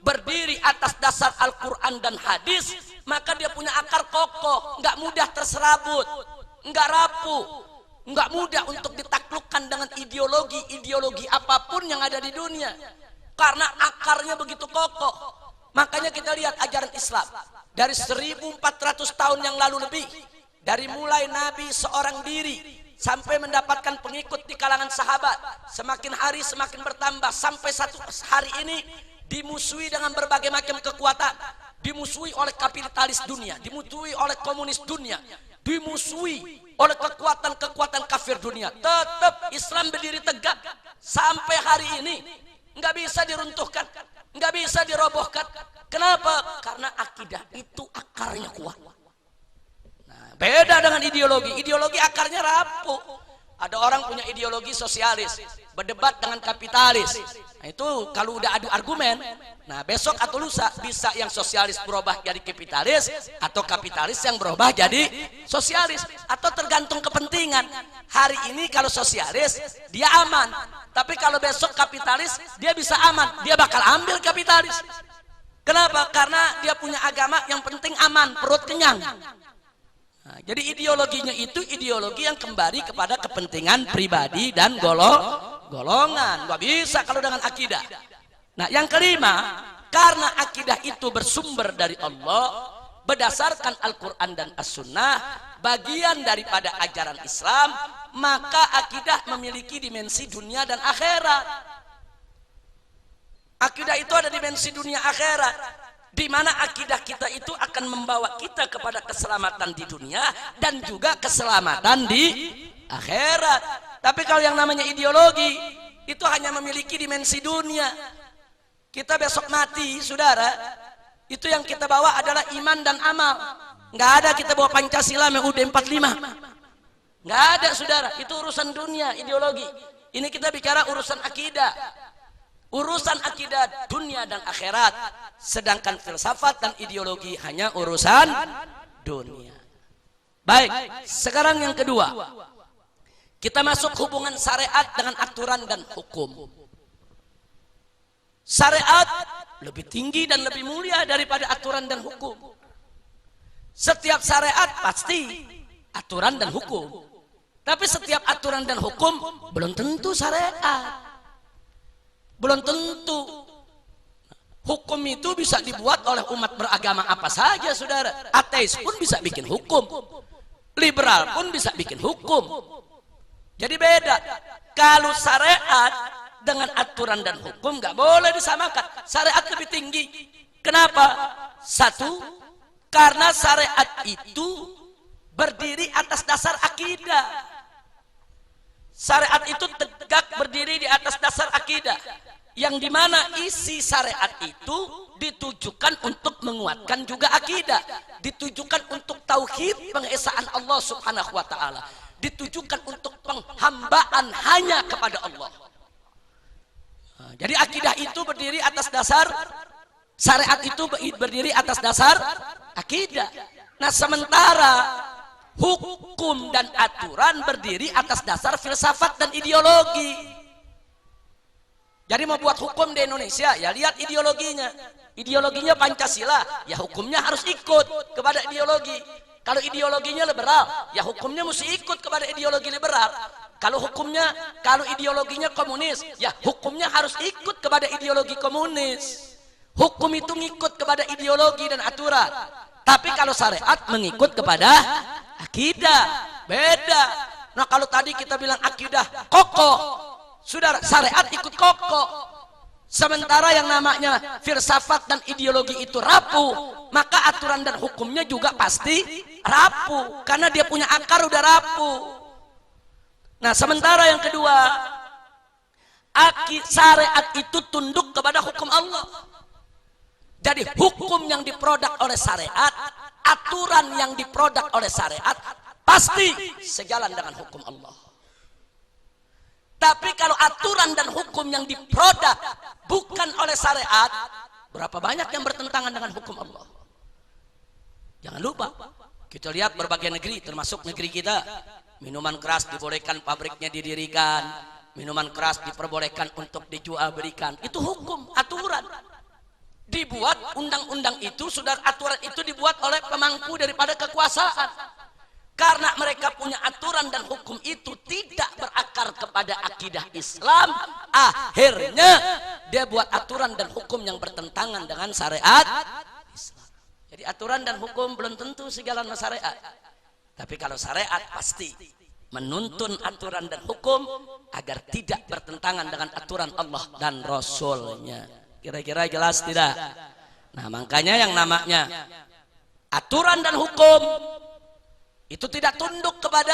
berdiri atas dasar Al-Quran dan hadis, maka dia punya akar kokoh, nggak mudah terserabut, nggak rapuh, nggak mudah untuk ditaklukkan dengan ideologi apapun yang ada di dunia. Karena akarnya begitu kokoh. Makanya kita lihat ajaran Islam dari 1400 tahun yang lalu lebih, dari mulai Nabi seorang diri sampai mendapatkan pengikut di kalangan sahabat, semakin hari semakin bertambah sampai satu hari ini dimusuhi dengan berbagai macam kekuatan, dimusuhi oleh kapitalis dunia, dimusuhi oleh komunis dunia, dimusuhi oleh kekuatan kafir dunia. Tetap Islam berdiri tegak sampai hari ini, nggak bisa diruntuhkan, nggak bisa dirobohkan. Kenapa? Karena akidah itu akarnya kuat. Nah, beda dengan ideologi. Ideologi akarnya rapuh. Ada orang punya ideologi sosialis, berdebat dengan kapitalis. Nah, itu kalau udah adu argumen, nah besok atau lusa bisa yang sosialis berubah jadi kapitalis, atau kapitalis yang berubah jadi sosialis, atau tergantung kepentingan. Hari ini kalau sosialis dia aman, tapi kalau besok kapitalis dia bisa aman, dia bakal ambil kapitalis. Kenapa? Karena dia punya agama yang penting aman, perut kenyang. Nah, jadi ideologinya itu ideologi yang kembali kepada kepentingan pribadi dan golongan. Gak bisa kalau dengan akidah. Nah, yang kelima, karena akidah itu bersumber dari Allah, berdasarkan Al-Quran dan As-Sunnah, bagian daripada ajaran Islam, maka akidah memiliki dimensi dunia dan akhirat. Akidah itu ada dimensi dunia akhirat, di mana akidah kita itu akan membawa kita kepada keselamatan di dunia dan juga keselamatan di akhirat. Tapi kalau yang namanya ideologi itu hanya memiliki dimensi dunia. Kita besok mati, saudara, itu yang kita bawa adalah iman dan amal. Nggak ada kita bawa Pancasila UUD 45. Nggak ada, saudara. Itu urusan dunia, ideologi. Ini kita bicara urusan akidah. Urusan akidah dunia dan akhirat, sedangkan filsafat dan ideologi hanya urusan dunia. Baik, sekarang yang kedua, kita masuk hubungan syariat dengan aturan dan hukum. Syariat lebih tinggi dan lebih mulia daripada aturan dan hukum. Setiap syariat pasti aturan dan hukum, tapi setiap aturan dan hukum belum tentu syariat. Belum tentu. Hukum itu bisa dibuat oleh umat beragama apa saja, saudara. Ateis pun bisa bikin hukum, liberal pun bisa bikin hukum. Jadi beda. Kalau syariat dengan aturan dan hukum nggak boleh disamakan. Syariat lebih tinggi. Kenapa? Satu, karena syariat itu berdiri atas dasar akidah. Syariat itu tegak berdiri di atas dasar akidah, yang dimana isi syariat itu ditujukan untuk menguatkan juga akidah, ditujukan untuk tauhid pengesaan Allah Subhanahu wa taala, ditujukan untuk penghambaan hanya kepada Allah. Nah, jadi akidah itu berdiri atas dasar syariat, itu berdiri atas dasar akidah. Nah, sementara hukum dan aturan berdiri atas dasar filsafat dan ideologi. Jadi mau buat hukum di Indonesia, ya lihat ideologinya. Ideologinya Pancasila, ya hukumnya harus ikut kepada ideologi. Kalau ideologinya liberal, ya hukumnya mesti ikut kepada ideologi liberal. Kalau ideologinya komunis, ya hukumnya harus ikut kepada ideologi komunis. Hukum itu ngikut kepada ideologi dan aturan. Tapi kalau syariat mengikut kepada akidah, beda. Nah, kalau tadi kita bilang akidah kokoh, saudara, syariat ikut kokoh. Sementara yang namanya filsafat dan ideologi itu rapuh, maka aturan dan hukumnya juga pasti rapuh, karena dia punya akar udah rapuh. Nah, sementara yang kedua, syariat itu tunduk kepada hukum Allah. Jadi hukum yang diproduk oleh syariat, aturan yang diproduk oleh syariat pasti sejalan dengan hukum Allah. Tapi kalau aturan dan hukum yang diproduk bukan oleh syariat, berapa banyak yang bertentangan dengan hukum Allah. Jangan lupa, kita lihat berbagai negeri, termasuk negeri kita, minuman keras dibolehkan, pabriknya didirikan, minuman keras diperbolehkan untuk dijual belikan. Itu hukum, aturan. Dibuat undang-undang itu, saudara, aturan itu dibuat oleh pemangku daripada kekuasaan. Karena mereka punya aturan dan hukum itu tidak berakar kepada akidah Islam, akhirnya dia buat aturan dan hukum yang bertentangan dengan syariat Islam. Jadi aturan dan hukum belum tentu sejalan sama syariat. Tapi kalau syariat pasti menuntun aturan dan hukum agar tidak bertentangan dengan aturan Allah dan Rasulnya. Kira-kira jelas tidak? Nah, makanya yang namanya aturan dan hukum itu tidak tunduk kepada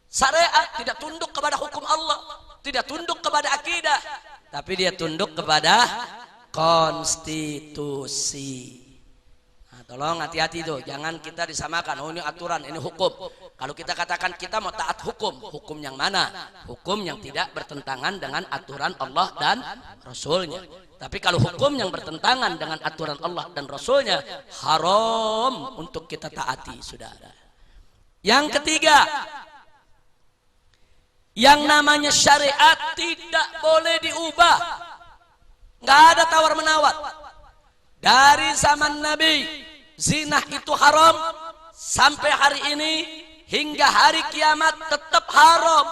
syariat, tidak tunduk kepada hukum Allah, tidak tunduk kepada akidah, tapi dia tunduk kepada konstitusi. Nah, tolong hati-hati tuh, jangan kita disamakan, oh ini aturan, ini hukum. Kalau kita katakan kita mau taat hukum, hukum yang mana? Hukum yang tidak bertentangan dengan aturan Allah dan Rasulnya. Tapi kalau hukum yang bertentangan dengan aturan Allah dan Rasulnya, haram untuk kita taati, saudara. Yang ketiga, yang namanya syariat tidak boleh diubah. Nggak ada tawar-menawar. Dari zaman Nabi, zina itu haram, sampai hari ini, hingga hari kiamat tetap haram.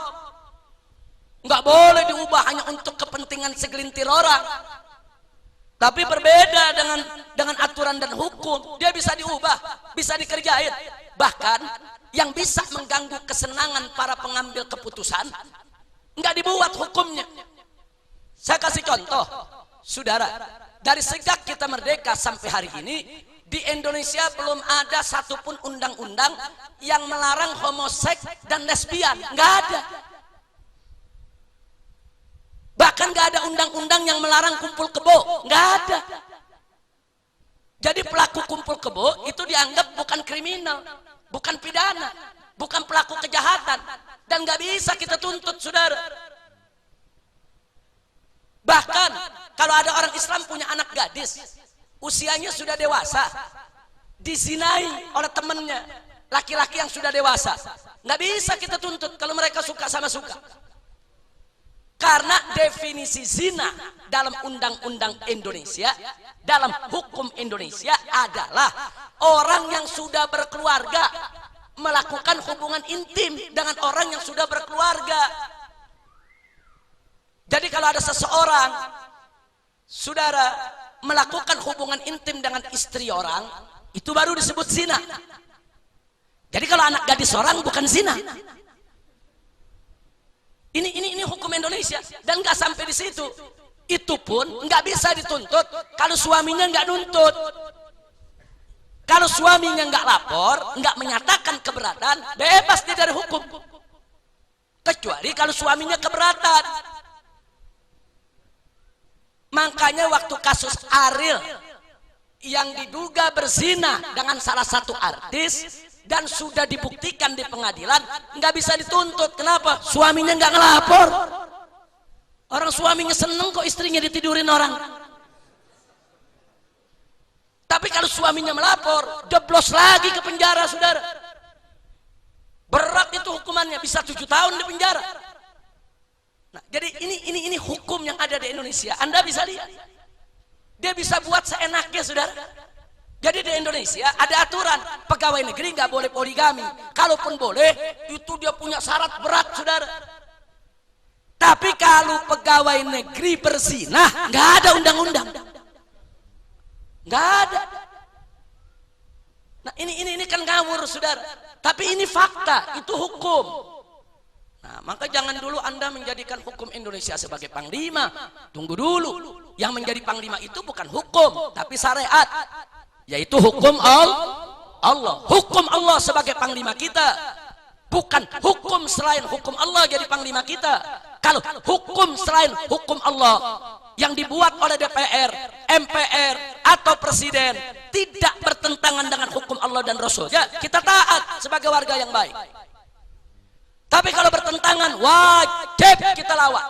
Nggak boleh diubah hanya untuk kepentingan segelintir orang. Tapi berbeda dengan aturan dan hukum, dia bisa diubah, bisa dikerjain. Bahkan yang bisa mengganggu kesenangan para pengambil keputusan, nggak dibuat hukumnya. Saya kasih contoh, saudara, dari sejak kita merdeka sampai hari ini, di Indonesia belum ada satupun undang-undang yang melarang homoseks dan lesbian, nggak ada. Bahkan nggak ada undang-undang yang melarang kumpul kebo, nggak ada. Jadi pelaku kumpul kebo itu dianggap bukan kriminal, bukan pidana, bukan pelaku kejahatan, dan nggak bisa kita tuntut, saudara. Bahkan kalau ada orang Islam punya anak gadis, usianya sudah dewasa, dizinai oleh temannya, laki-laki yang sudah dewasa, nggak bisa kita tuntut kalau mereka suka sama suka. Karena definisi zina dalam undang-undang Indonesia, dalam hukum Indonesia adalah orang yang sudah berkeluarga melakukan hubungan intim dengan orang yang sudah berkeluarga. Jadi kalau ada seseorang, saudara, melakukan hubungan intim dengan istri orang, itu baru disebut zina. Jadi kalau anak gadis orang bukan zina. Ini hukum Indonesia, dan nggak sampai di situ. Itu pun nggak bisa dituntut kalau suaminya nggak nuntut. Kalau suaminya nggak lapor, nggak menyatakan keberatan, bebas dia dari hukum. Kecuali kalau suaminya keberatan. Makanya waktu kasus Ariel yang diduga berzina dengan salah satu artis dan sudah dibuktikan di pengadilan, nggak bisa dituntut. Kenapa? Suaminya nggak ngelapor. Orang suaminya seneng kok istrinya ditidurin orang. Tapi kalau suaminya melapor, jeblos lagi ke penjara, saudara. Berat itu hukumannya, bisa 7 tahun di penjara. Nah, jadi ini hukum yang ada di Indonesia. Anda bisa lihat. Dia bisa buat seenaknya, saudara. Jadi di Indonesia ada aturan, pegawai negeri nggak boleh poligami. Kalaupun boleh, itu dia punya syarat berat, saudara. Tapi kalau pegawai negeri berzina, nggak ada undang-undang. Nggak ada. Nah ini kan ngawur, saudara. Tapi ini fakta, itu hukum. Nah, maka jangan dulu Anda menjadikan hukum Indonesia sebagai panglima. Tunggu dulu. Yang menjadi panglima itu bukan hukum, tapi syariat. Yaitu hukum Allah. Hukum Allah sebagai panglima kita. Bukan hukum selain hukum Allah jadi panglima kita. Kalau hukum selain hukum Allah yang dibuat oleh DPR, MPR, atau Presiden tidak bertentangan dengan hukum Allah dan Rasul, ya kita taat sebagai warga yang baik. Tapi kalau bertentangan, wajib kita lawan.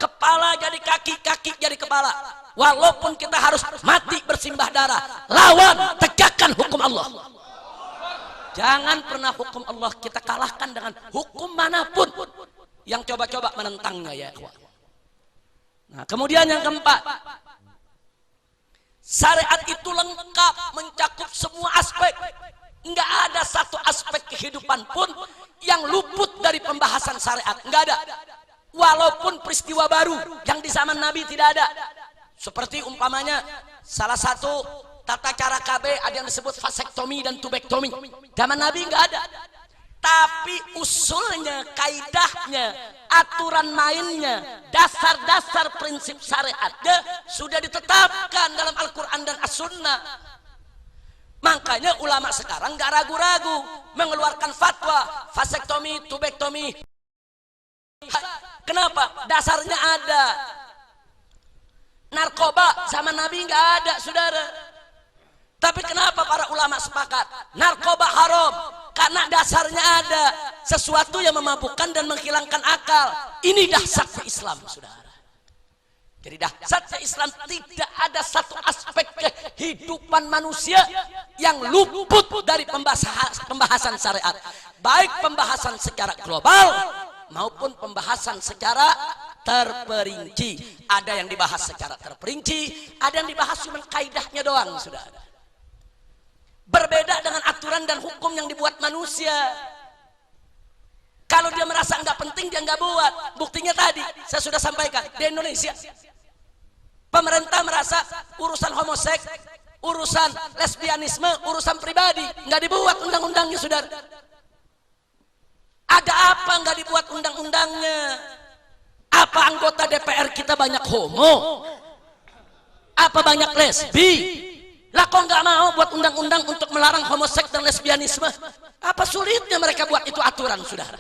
Kepala jadi kaki, kaki jadi kepala. Walaupun kita harus mati bersimbah darah, lawan, tegakkan hukum Allah. Jangan pernah hukum Allah kita kalahkan dengan hukum manapun yang coba-coba menentangnya, ya. Nah, kemudian yang keempat, syariat itu lengkap mencakup semua aspek. Enggak ada satu aspek kehidupan pun yang luput dari pembahasan syariat. Enggak ada. Walaupun peristiwa baru yang di zaman Nabi tidak ada. Seperti umpamanya salah satu tata cara KB ada yang disebut vasektomi dan tubektomi. Zaman Nabi enggak ada. Tapi usulnya, kaidahnya, aturan mainnya, dasar-dasar prinsip syariatnya sudah ditetapkan dalam Al-Quran dan As-Sunnah. Makanya ulama sekarang gak ragu-ragu mengeluarkan fatwa vasektomi, tubektomi. Kenapa? Dasarnya ada. Narkoba zaman Nabi gak ada, saudara. Tapi kenapa para ulama sepakat? Narkoba haram. Karena dasarnya ada. Sesuatu yang memabukkan dan menghilangkan akal. Ini dasar Islam, saudara. Jadi dasarnya Islam tidak ada satu aspek kehidupan manusia yang luput dari pembahasan syariat. Baik pembahasan secara global maupun pembahasan secara terperinci. Ada yang dibahas secara terperinci, ada yang dibahas cuma kaidahnya doang, saudara. Berbeda dengan aturan dan hukum yang dibuat manusia. Kalau dia merasa nggak penting, dia nggak buat. Buktinya tadi saya sudah sampaikan di Indonesia. Pemerintah merasa urusan homoseks, urusan lesbianisme, urusan pribadi, nggak dibuat undang-undangnya, saudara. Ada apa nggak dibuat undang-undangnya? Apa anggota DPR kita banyak homo? Apa banyak lesbi? Lah kok nggak mau buat undang-undang untuk melarang homoseks dan lesbianisme? Apa sulitnya mereka buat itu aturan, saudara?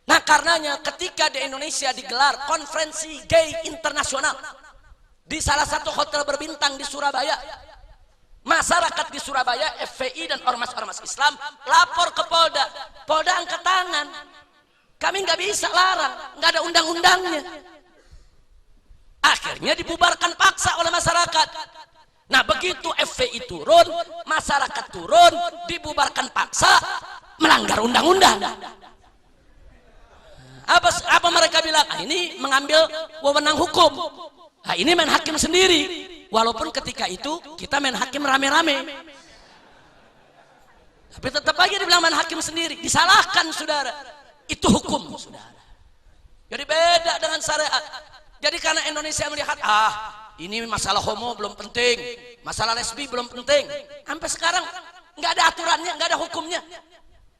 Nah, karenanya ketika di Indonesia digelar konferensi gay internasional di salah satu hotel berbintang di Surabaya, masyarakat di Surabaya, FPI dan ormas-ormas Islam lapor ke Polda. Polda angkat tangan. Kami nggak bisa larang, nggak ada undang-undangnya. Akhirnya dibubarkan paksa oleh masyarakat. Nah, begitu FPI turun, masyarakat turun, dibubarkan paksa, melanggar undang-undang. Apa mereka bilang? Ah, ini mengambil wewenang hukum. Nah, ini main hakim sendiri. Walaupun ketika itu kita main hakim rame-rame. Tapi tetap aja dibilang main hakim sendiri. Disalahkan, saudara. Itu hukum, saudara. Jadi beda dengan syariat. Jadi karena Indonesia melihat, ini masalah homo belum penting, masalah lesbi belum penting. Sampai sekarang nggak ada aturannya, nggak ada hukumnya.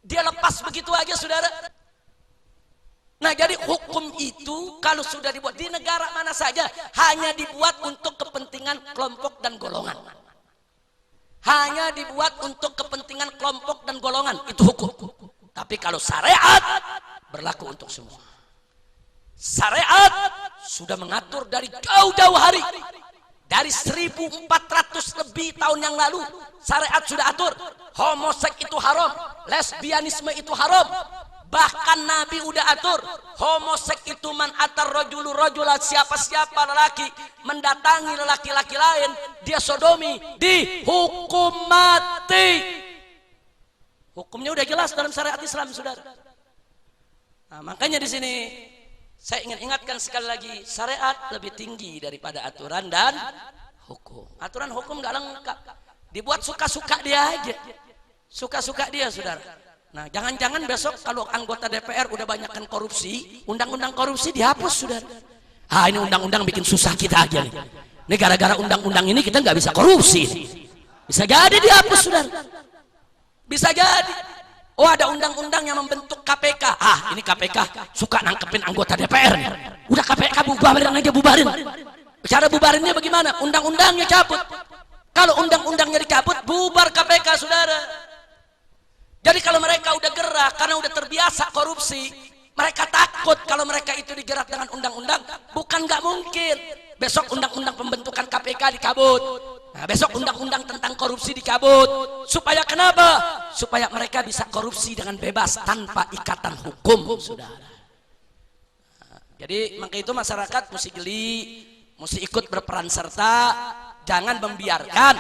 Dia lepas begitu aja, saudara. Nah, jadi hukum itu kalau sudah dibuat di negara mana saja hanya dibuat untuk kepentingan kelompok dan golongan. Hanya dibuat untuk kepentingan kelompok dan golongan, itu hukum. Tapi kalau syariat berlaku untuk semua. Syariat sudah mengatur dari jauh-jauh hari. Dari 1400 lebih tahun yang lalu, syariat sudah atur homoseks itu haram, lesbianisme itu haram. Bahkan Nabi udah atur homoseks itu man atar rajulu rajula, siapa-siapa lelaki mendatangi lelaki-laki lain, dia sodomi, dihukum mati. Hukumnya udah jelas dalam syariat Islam, saudara. Nah, makanya di sini saya ingin ingatkan sekali lagi, syariat lebih tinggi daripada aturan dan hukum. Aturan hukum gak lengkap, dibuat suka-suka dia aja, suka-suka dia, saudara. Nah, jangan-jangan besok kalau anggota DPR udah banyakkan korupsi, undang-undang korupsi dihapus, saudara. Ah, ini undang-undang bikin susah kita aja nih. Ini gara-gara undang-undang ini kita nggak bisa korupsi. Bisa jadi dihapus, saudara. Bisa jadi. Oh, ada undang-undang yang membentuk KPK. Ah, ini KPK suka nangkepin anggota DPR nih. Udah KPK bubarin aja, bubarin. Cara bubarinnya bagaimana? Undang-undangnya cabut. Kalau undang-undangnya dicabut, bubar KPK, saudara. Jadi kalau mereka udah gerak karena udah terbiasa korupsi, mereka takut kalau mereka itu dijerat dengan undang-undang. Bukan nggak mungkin. Besok undang-undang pembentukan KPK dicabut. Nah, besok undang-undang tentang korupsi dicabut. Supaya kenapa? Supaya mereka bisa korupsi dengan bebas tanpa ikatan hukum, saudara. Nah, jadi maka itu masyarakat mesti geli, mesti ikut berperan serta. Jangan membiarkan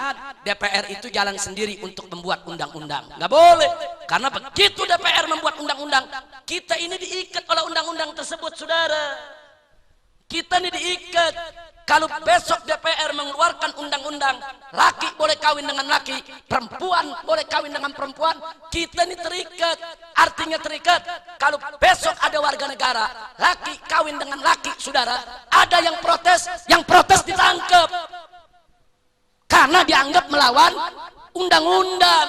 DPR itu jalan sendiri untuk membuat undang-undang. Nggak boleh. Karena begitu DPR membuat undang-undang, kita ini diikat oleh undang-undang tersebut, saudara. Kita ini diikat. Kalau besok DPR mengeluarkan undang-undang, laki boleh kawin dengan laki, perempuan boleh kawin dengan perempuan, kita ini terikat. Artinya terikat. Kalau besok ada warga negara, laki kawin dengan laki, saudara, ada yang protes ditangkap. Karena dianggap melawan undang-undang.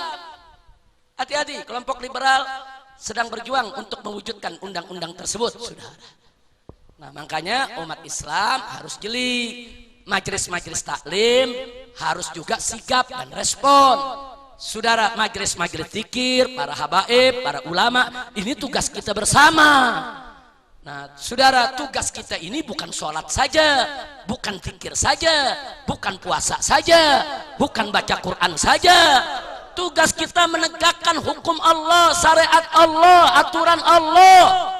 Hati-hati, kelompok liberal sedang berjuang untuk mewujudkan undang-undang tersebut, saudara. Nah, makanya umat Islam harus jeli. Majelis-majelis taklim harus juga sigap dan respon. Saudara, majelis-majelis zikir, para habaib, para ulama, ini tugas kita bersama. Nah, saudara, tugas kita ini bukan sholat saja, bukan zikir saja, bukan puasa saja, bukan baca Quran saja. Tugas kita menegakkan hukum Allah, syariat Allah, aturan Allah.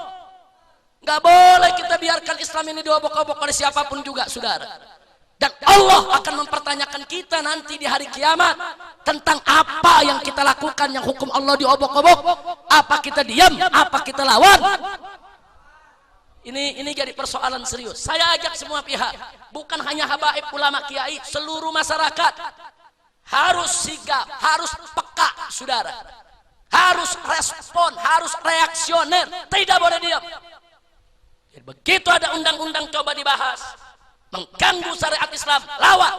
Gak boleh kita biarkan Islam ini diobok-obok oleh siapapun juga, saudara. Dan Allah akan mempertanyakan kita nanti di hari kiamat tentang apa yang kita lakukan yang hukum Allah diobok-obok. Apa kita diam, apa kita lawan. Ini jadi persoalan serius. Saya ajak semua pihak, bukan hanya habaib, ulama, kiai, seluruh masyarakat harus sigap, harus peka, saudara. Harus respon, harus reaksioner, tidak boleh diam. Begitu ada undang-undang coba dibahas, mengganggu syariat Islam, lawan,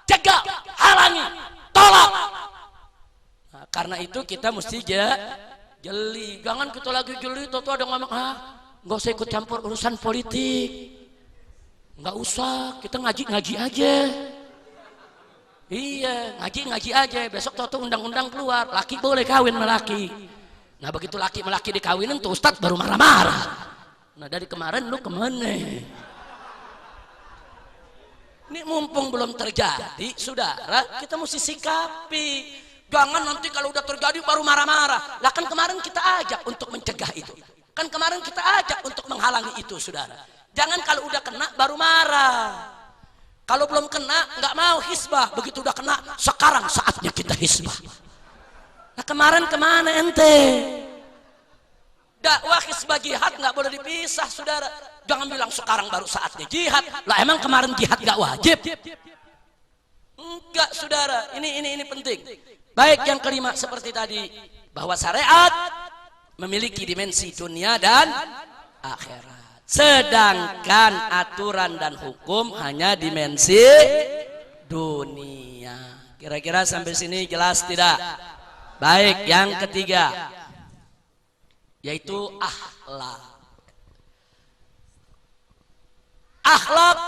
cegah, halangi, tolak. Nah, karena itu kita mesti jeli. Jangan kita lagi jeli, tuh ada ngomong, nggak usah ikut campur urusan politik, nggak usah, kita ngaji aja. Iya, ngaji aja. Besok tuh undang-undang keluar, laki boleh kawin sama laki. Nah, begitu laki sama laki dikawinin tuh ustadz baru marah-marah. Nah, dari kemarin lu kemana? Ini mumpung belum terjadi, saudara, kita mesti sikapi. Jangan nanti kalau udah terjadi baru marah-marah. Lah kan kemarin kita ajak untuk mencegah itu. Kan kemarin kita ajak untuk menghalangi itu, saudara. Jangan kalau udah kena baru marah. Kalau belum kena nggak mau hisbah. Begitu udah kena, sekarang saatnya kita hisbah. Nah, kemarin kemana ente? Dakwah hisbah jihad nggak boleh dipisah, saudara. Jangan bilang sekarang baru saatnya jihad. Lah emang kemarin jihad nggak wajib? Enggak, saudara. Ini penting. Baik, yang kelima seperti tadi, bahwa syariat memiliki dimensi dunia dan akhirat. Sedangkan aturan dan hukum hanya dimensi dunia. Kira-kira sampai sini jelas tidak? Baik, yang ketiga, yaitu akhlak. Akhlak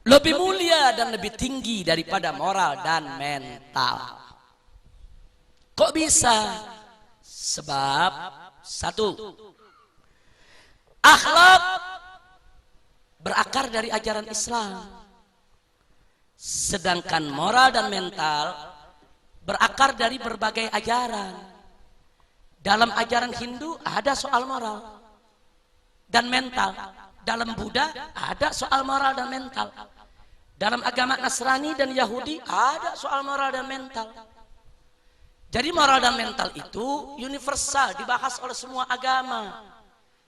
lebih mulia dan lebih tinggi daripada moral dan mental. Kok bisa? Sebab satu, Akhlak berakar dari ajaran Islam, sedangkan moral dan mental berakar dari berbagai ajaran. Dalam ajaran Hindu ada soal moral dan mental, dalam Buddha ada soal moral dan mental, dalam agama Nasrani dan Yahudi ada soal moral dan mental. Jadi moral dan mental itu universal, dibahas oleh semua agama.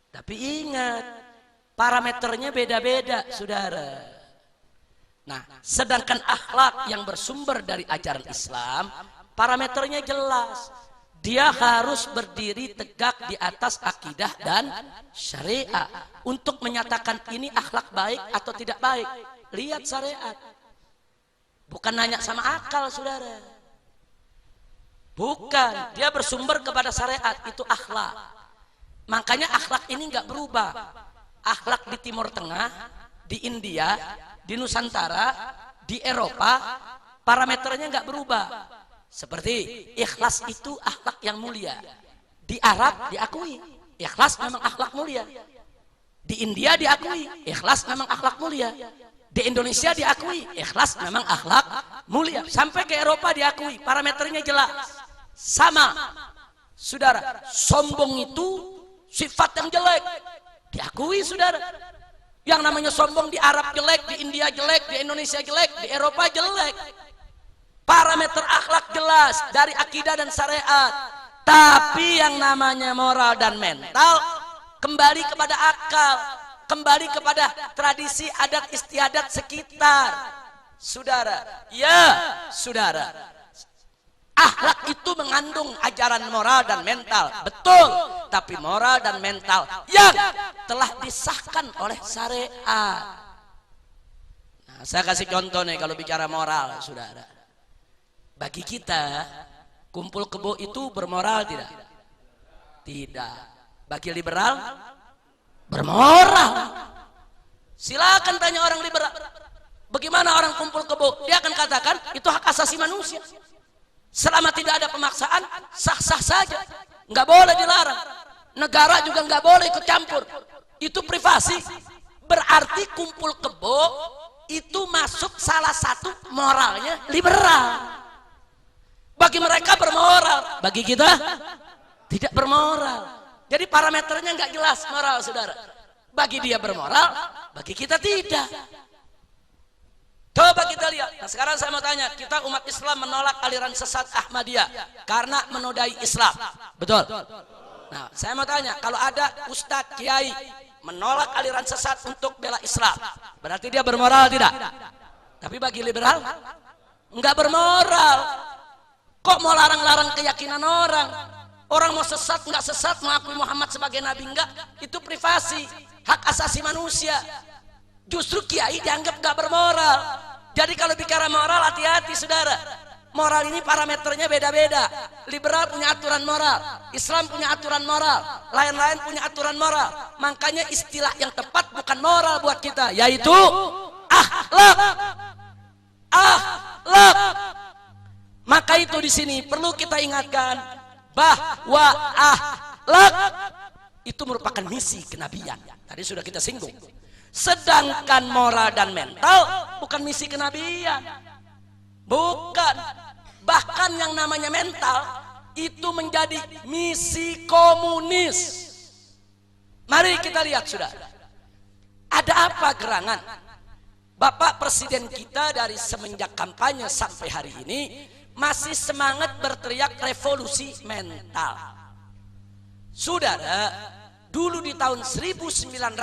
Tapi ingat, parameternya beda-beda, saudara. Nah, sedangkan akhlak yang bersumber dari ajaran Islam, parameternya jelas. Dia harus berdiri tegak di atas akidah dan syariat. Untuk menyatakan ini akhlak baik atau tidak baik, lihat syariat. Bukan nanya sama akal, saudara. Bukan, dia bersumber kepada syariat, itu akhlak. Makanya akhlak ini nggak berubah. Akhlak di Timur Tengah, di India, di Nusantara, di Eropa, parameternya nggak berubah. Seperti ikhlas itu akhlak yang mulia. Di Arab diakui, ikhlas memang akhlak mulia. Di India diakui, ikhlas memang akhlak mulia. Di Indonesia diakui, ikhlas memang akhlak mulia. Sampai ke Eropa diakui, parameternya jelas. Sama, saudara, sombong itu sifat yang jelek, diakui, saudara. Yang namanya sombong di Arab jelek, di India jelek, di Indonesia jelek, di Eropa jelek. Parameter akhlak jelas dari akidah dan syariat. Tapi yang namanya moral dan mental kembali kepada akal, kembali kepada tradisi adat istiadat sekitar. Saudara, ya saudara, akhlak itu mengandung ajaran moral dan mental, betul. Tapi moral dan mental yang telah disahkan oleh syariat. Nah, saya kasih contoh nih kalau bicara moral, saudara. Bagi kita, kumpul kebo itu bermoral tidak? Tidak. Bagi liberal, bermoral. Silakan tanya orang liberal, bagaimana orang kumpul kebo? Dia akan katakan itu hak asasi manusia. Selama tidak ada pemaksaan, sah-sah saja, nggak boleh dilarang. Negara juga nggak boleh ikut campur. Itu privasi. Berarti kumpul kebo itu masuk salah satu moralnya liberal. Bagi mereka bermoral, bagi kita tidak bermoral. Jadi parameternya nggak jelas moral, saudara. Bagi dia bermoral, bagi kita tidak. Coba kita lihat. Nah, sekarang saya mau tanya, kita umat Islam menolak aliran sesat Ahmadiyah karena menodai Islam, betul? Nah, saya mau tanya, kalau ada ustadz kiai menolak aliran sesat untuk bela Islam, berarti dia bermoral tidak? Tapi bagi liberal, nggak bermoral. Kok mau larang-larang keyakinan orang? Orang mau sesat nggak sesat, mengakui Muhammad sebagai nabi enggak, itu privasi, hak asasi manusia. Justru kiai dianggap nggak bermoral. Jadi kalau bicara moral, hati-hati, saudara. Moral ini parameternya beda-beda. Liberal punya aturan moral, Islam punya aturan moral, lain-lain punya aturan moral. Makanya istilah yang tepat bukan moral buat kita, yaitu akhlak. Akhlak. Maka itu di sini perlu kita ingatkan bahwa akhlak itu merupakan misi kenabian. Tadi sudah kita singgung. Sedangkan moral dan mental bukan misi kenabian. Bukan. Bahkan yang namanya mental itu menjadi misi komunis. Mari kita lihat, sudah. Ada apa gerangan? Bapak Presiden kita dari semenjak kampanye sampai hari ini masih semangat berteriak revolusi mental. Saudara, dulu di tahun 1955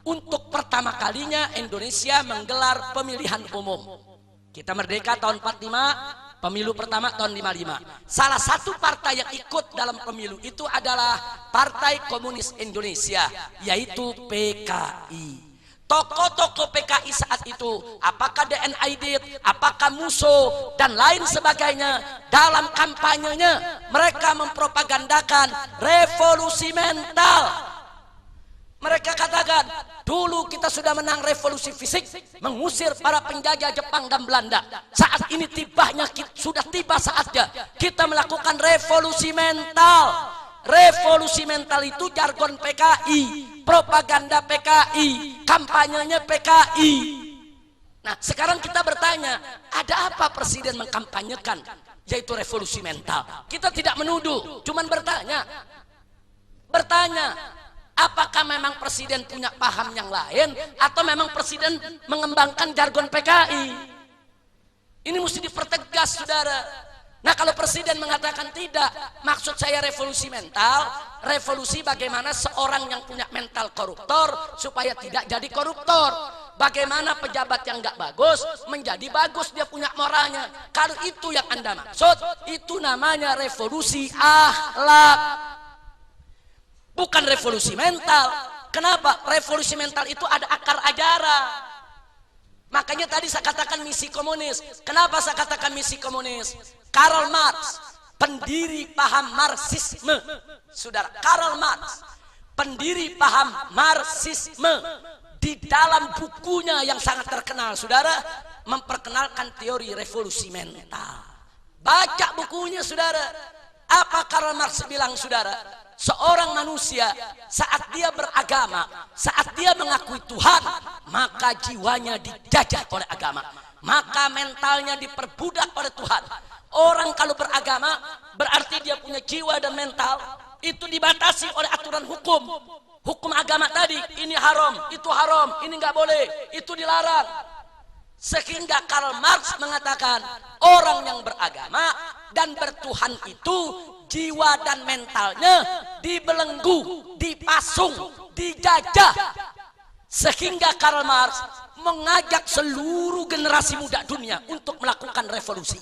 untuk pertama kalinya Indonesia menggelar pemilihan umum. Kita merdeka tahun 45, pemilu pertama tahun 55. Salah satu partai yang ikut dalam pemilu itu adalah Partai Komunis Indonesia, yaitu PKI. Tokoh-tokoh PKI saat itu, apakah DN Aidit, apakah Musso, dan lain sebagainya, dalam kampanyenya mereka mempropagandakan revolusi mental. Mereka katakan, dulu kita sudah menang revolusi fisik, mengusir para penjajah Jepang dan Belanda. Saat ini sudah tiba saatnya kita melakukan revolusi mental. revolusi mental itu jargon PKI, propaganda PKI, kampanyenya PKI. Nah, sekarang kita bertanya, ada apa presiden mengkampanyekan yaitu revolusi mental? Kita tidak menuduh, cuman bertanya. Apakah memang presiden punya paham yang lain atau memang presiden mengembangkan jargon PKI? Ini mesti dipertegas, saudara. Nah, kalau presiden mengatakan tidak, maksud saya revolusi mental, revolusi bagaimana seorang yang punya mental koruptor supaya tidak jadi koruptor. Bagaimana pejabat yang nggak bagus menjadi bagus, dia punya moralnya. Kalau itu yang Anda maksud, itu namanya revolusi akhlak. Bukan revolusi mental. Kenapa? Revolusi mental itu ada akar ajaran. Makanya tadi saya katakan misi komunis. Kenapa saya katakan misi komunis? Karl Marx, pendiri paham Marxisme. Saudara, Karl Marx, pendiri paham Marxisme, di dalam bukunya yang sangat terkenal, saudara, memperkenalkan teori revolusi mental. Baca bukunya, saudara. Apa Karl Marx bilang, saudara? Seorang manusia saat dia beragama, saat dia mengakui Tuhan, maka jiwanya dijajah oleh agama, maka mentalnya diperbudak oleh Tuhan. Orang kalau beragama berarti dia punya jiwa dan mental itu dibatasi oleh aturan hukum. Hukum agama tadi, ini haram, itu haram, ini nggak boleh, itu dilarang. Sehingga Karl Marx mengatakan orang yang beragama dan bertuhan itu jiwa dan mentalnya dibelenggu, dipasung, dijajah. Sehingga Karl Marx mengajak seluruh generasi muda dunia untuk melakukan revolusi.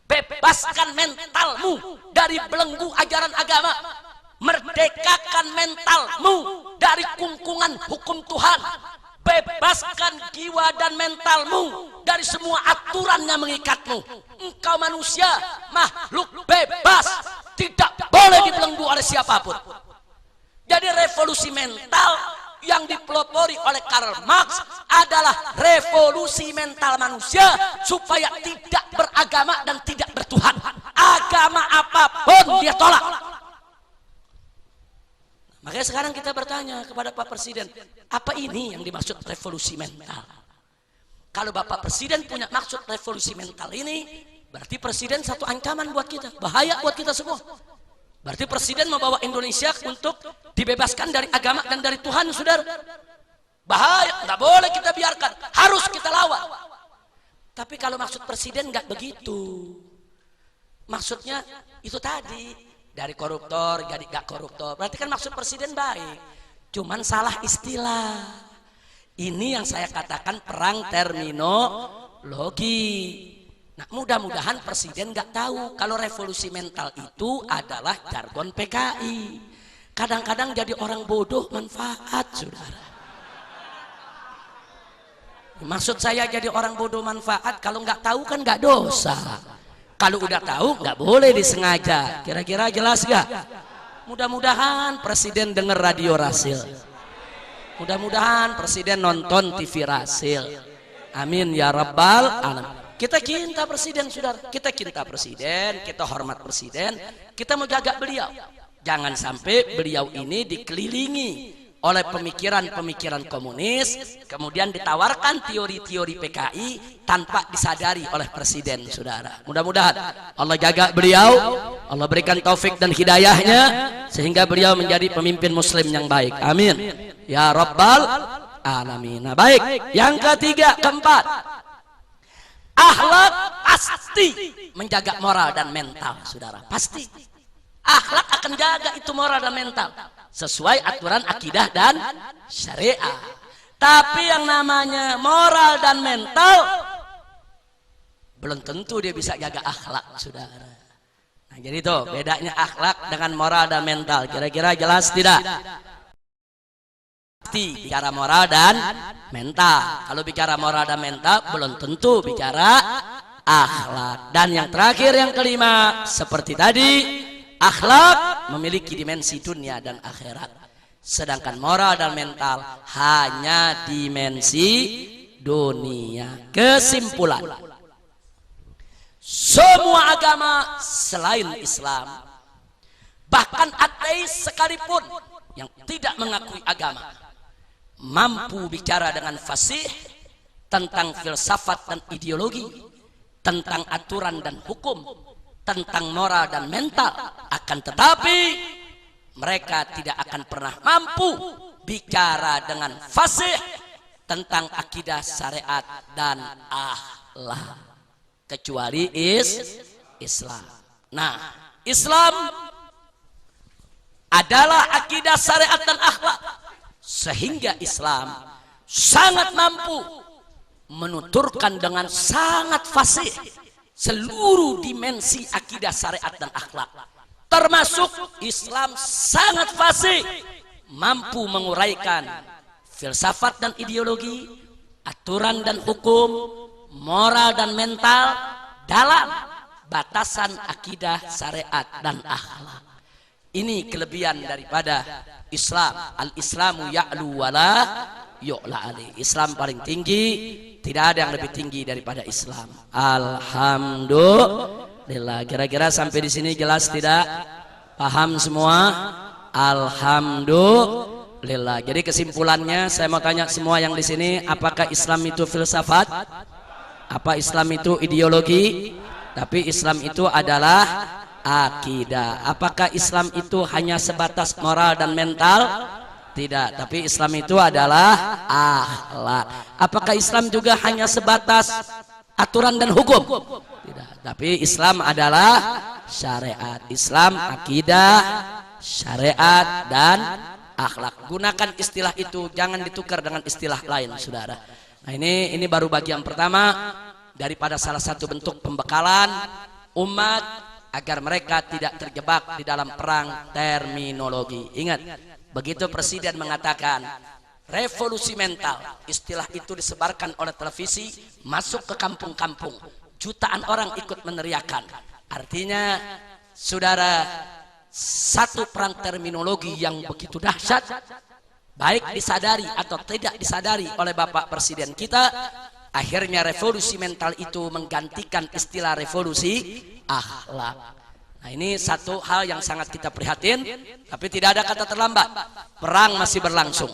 Bebaskan mentalmu dari belenggu ajaran agama, merdekakan mentalmu dari kungkungan hukum Tuhan, bebaskan jiwa dan mentalmu dari semua aturan yang mengikatmu. Engkau manusia, makhluk bebas, tidak boleh dibelenggu oleh siapapun. Jadi revolusi mental yang dipelopori oleh Karl Marx adalah revolusi mental manusia supaya tidak beragama dan tidak bertuhan. Agama apapun dia tolak. Makanya sekarang kita bertanya kepada Pak Presiden, apa ini yang dimaksud revolusi mental? Kalau Bapak Presiden punya maksud revolusi mental ini, berarti Presiden satu ancaman buat kita, bahaya buat kita semua. Berarti Presiden membawa Indonesia untuk dibebaskan dari agama dan dari Tuhan, saudara. Bahaya, nggak boleh kita biarkan, harus kita lawan. Tapi kalau maksud Presiden nggak begitu. Maksudnya itu tadi, dari koruptor jadi nggak koruptor. Berarti kan maksud Presiden baik, cuman salah istilah. Ini yang saya katakan perang terminologi. Nah, mudah-mudahan Presiden nggak tahu kalau revolusi mental itu adalah jargon PKI. Kadang-kadang jadi orang bodoh manfaat, saudara. Maksud saya jadi orang bodoh manfaat, kalau nggak tahu kan nggak dosa. Kalau udah tahu nggak boleh disengaja. Kira-kira jelas nggak? Mudah-mudahan Presiden dengar radio Rasil. Mudah-mudahan Presiden nonton TV Rasil. Amin ya rabbal alamin. Kita cinta Presiden, saudara. Kita cinta Presiden, kita hormat Presiden, kita mau jaga beliau. Jangan sampai beliau ini dikelilingi oleh pemikiran-pemikiran komunis, kemudian ditawarkan teori-teori PKI tanpa disadari oleh Presiden, saudara. Mudah-mudahan Allah jaga beliau, Allah berikan taufik dan hidayahnya, sehingga beliau menjadi pemimpin Muslim yang baik. Amin ya rabbal alamin. Nah, baik, yang ketiga, keempat, akhlak pasti menjaga moral dan mental, saudara. Pasti akhlak akan jaga itu moral dan mental sesuai aturan akidah dan syariah. Tapi yang namanya moral dan mental belum tentu dia bisa jaga akhlak, saudara. Nah, jadi itu bedanya akhlak dengan moral dan mental. Kira-kira jelas tidak? Pasti bicara moral dan mental. Kalau bicara moral dan mental belum tentu bicara akhlak. Dan yang terakhir, yang kelima, seperti tadi, akhlak memiliki dimensi dunia dan akhirat, sedangkan moral dan mental hanya dimensi dunia. Kesimpulan, semua agama selain Islam bahkan ateis sekalipun yang tidak mengakui agama, mampu bicara dengan fasih tentang filsafat dan ideologi, tentang aturan dan hukum, tentang moral dan mental. Akan tetapi mereka tidak akan pernah mampu bicara dengan fasih tentang akidah, syariat dan akhlak, kecuali Islam. Nah, Islam adalah akidah, syariat dan akhlak, sehingga Islam sangat mampu menuturkan dengan sangat fasih seluruh dimensi akidah, syariat dan akhlak. Termasuk Islam sangat fasih mampu menguraikan filsafat dan ideologi, aturan dan hukum, moral dan mental dalam batasan akidah, syariat dan akhlak. Ini kelebihan daripada Islam. Al-Islamu ya'lu wala yu'la alaih. Islam paling tinggi, tidak ada yang lebih tinggi daripada Islam. Alhamdulillah. Kira-kira sampai di sini jelas tidak? Paham semua? Alhamdulillah. Jadi kesimpulannya saya mau tanya semua yang di sini, apakah Islam itu filsafat? Apa Islam itu ideologi? Tapi Islam itu adalah akidah. Apakah Islam itu hanya sebatas moral dan mental? Tidak, tapi Islam itu adalah akhlak. Apakah Islam juga hanya sebatas aturan dan hukum? Tidak, tapi Islam adalah syariat. Islam akidah, syariat dan akhlak. Gunakan istilah itu, jangan ditukar dengan istilah lain, saudara. Nah, ini baru bagian pertama daripada salah satu bentuk pembekalan umat agar mereka tidak terjebak di dalam perang terminologi. Ingat, begitu Presiden mengatakan revolusi mental, istilah itu disebarkan oleh televisi, masuk ke kampung-kampung, jutaan orang ikut meneriakan. Artinya, saudara, satu perang terminologi yang begitu dahsyat, baik disadari atau tidak disadari oleh Bapak Presiden kita, akhirnya revolusi mental itu menggantikan istilah revolusi akhlak. Nah, ini satu hal yang sangat kita prihatin, tapi tidak ada kata terlambat. Perang masih berlangsung.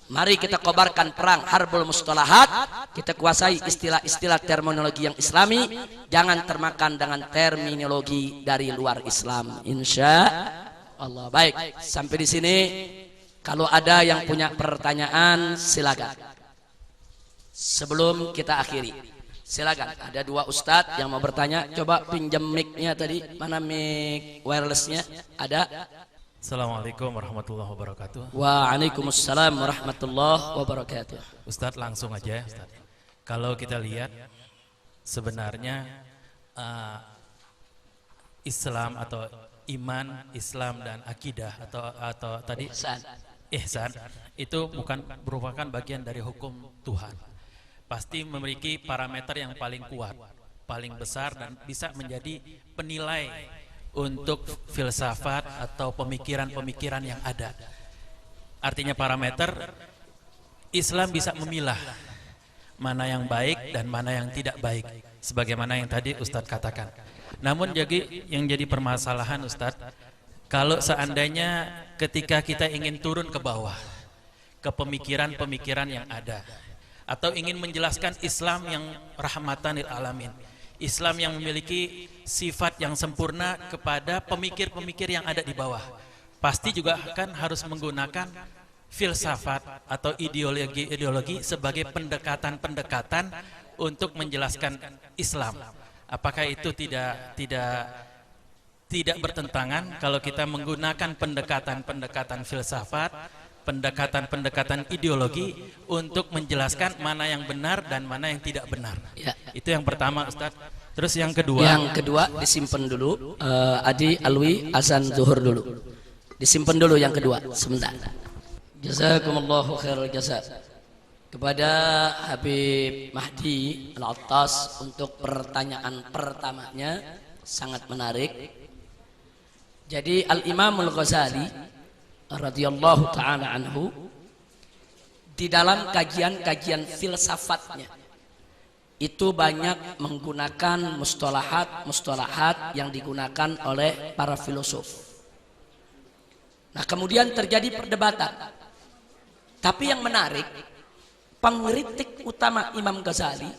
Mari kita kobarkan perang harbul mustalahat, kita kuasai istilah-istilah terminologi yang islami, jangan termakan dengan terminologi dari luar Islam. Insya Allah. Baik, sampai di sini. Kalau ada yang punya pertanyaan, silakan. Sebelum kita akhiri, silakan. Ada dua ustadz yang mau bertanya. Coba pinjam mic-nya tadi. Mana mic wireless-nya? Ada? Assalamualaikum warahmatullahi wabarakatuh. Waalaikumsalam warahmatullahi wabarakatuh. Ustadz langsung aja. Ustadz. Kalau kita lihat sebenarnya Islam atau iman, Islam dan akidah atau tadi ihsan itu bukan merupakan bagian dari hukum Tuhan. Pasti memiliki parameter yang paling kuat, paling besar dan bisa menjadi penilai untuk filsafat atau pemikiran-pemikiran yang ada. Artinya parameter Islam bisa memilah mana yang baik dan mana yang tidak baik, sebagaimana yang tadi Ustadz katakan. Namun yang jadi permasalahan Ustadz, kalau seandainya ketika kita ingin turun ke bawah, ke pemikiran-pemikiran yang ada, atau ingin menjelaskan Islam yang rahmatan lil alamin, Islam yang memiliki sifat yang sempurna kepada pemikir-pemikir yang ada di bawah, pasti juga akan harus menggunakan filsafat atau ideologi sebagai pendekatan-pendekatan untuk menjelaskan Islam. Apakah itu tidak bertentangan kalau kita menggunakan pendekatan-pendekatan filsafat, pendekatan-pendekatan ideologi untuk menjelaskan mana yang benar dan mana yang tidak benar? Ya. Itu yang pertama, Ustadz. Terus yang kedua? Yang kedua disimpan dulu. Adi Alwi azan zuhur dulu. Disimpan dulu yang kedua sebentar. Jazakumullahu khairal jazaa kepada Habib Mahdi Al-Attas untuk pertanyaan pertamanya, sangat menarik. Jadi Al-Imamul Ghazali radhiyallahu ta'ala anhu di dalam kajian-kajian filsafatnya itu banyak menggunakan mustalahat yang digunakan oleh para filosof. Nah kemudian terjadi perdebatan. Tapi yang menarik, pengkritik utama Imam Ghazali,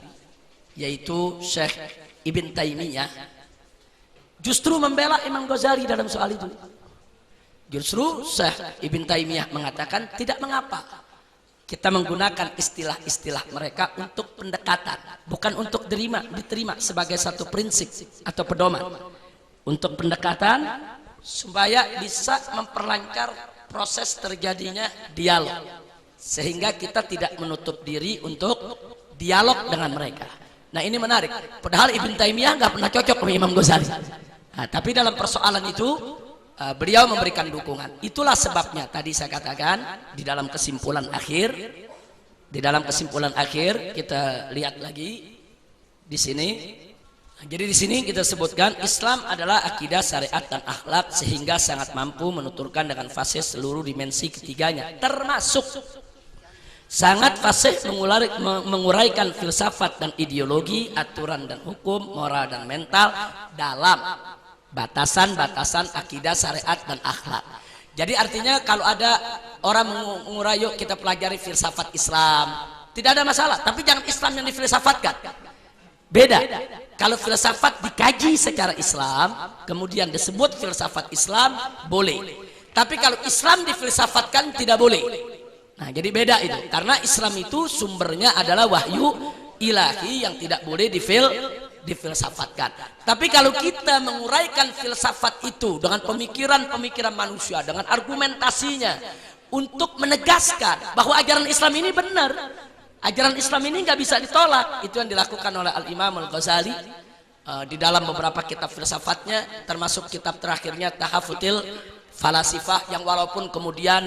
yaitu Syekh Ibn Taimiyah, justru membela Imam Ghazali dalam soal itu. Justru Syekh Ibn Taimiyah mengatakan tidak mengapa kita menggunakan istilah-istilah mereka untuk pendekatan, bukan untuk diterima sebagai satu prinsip atau pedoman. Untuk pendekatan supaya bisa memperlancar proses terjadinya dialog, sehingga kita tidak menutup diri untuk dialog dengan mereka. Nah ini menarik, padahal Ibn Taimiyah nggak pernah cocok sama Imam Ghazali. Nah, tapi dalam persoalan itu beliau memberikan dukungan. Itulah sebabnya tadi saya katakan di dalam kesimpulan akhir kita lihat lagi di sini. Jadi di sini kita sebutkan Islam adalah akidah, syariat dan akhlak sehingga sangat mampu menuturkan dengan fasih seluruh dimensi ketiganya, termasuk sangat fasih menguraikan filsafat dan ideologi, aturan dan hukum, moral dan mental dalam batasan-batasan akidah, syariat dan akhlak. Jadi artinya kalau ada orang mengurai, yuk kita pelajari filsafat Islam, tidak ada masalah, tapi jangan Islam yang difilsafatkan. Beda. Kalau filsafat dikaji secara Islam, kemudian disebut filsafat Islam, boleh. Tapi kalau Islam difilsafatkan tidak boleh. Nah, jadi beda itu. Karena Islam itu sumbernya adalah wahyu ilahi yang tidak boleh difilsafatkan. Tapi kalau kita menguraikan filsafat itu dengan pemikiran-pemikiran manusia, dengan argumentasinya untuk menegaskan bahwa ajaran Islam ini benar, ajaran Islam ini nggak bisa ditolak, itu yang dilakukan oleh Al-Imam Al-Ghazali di dalam beberapa kitab filsafatnya, termasuk kitab terakhirnya Tahafutil Falasifah, yang walaupun kemudian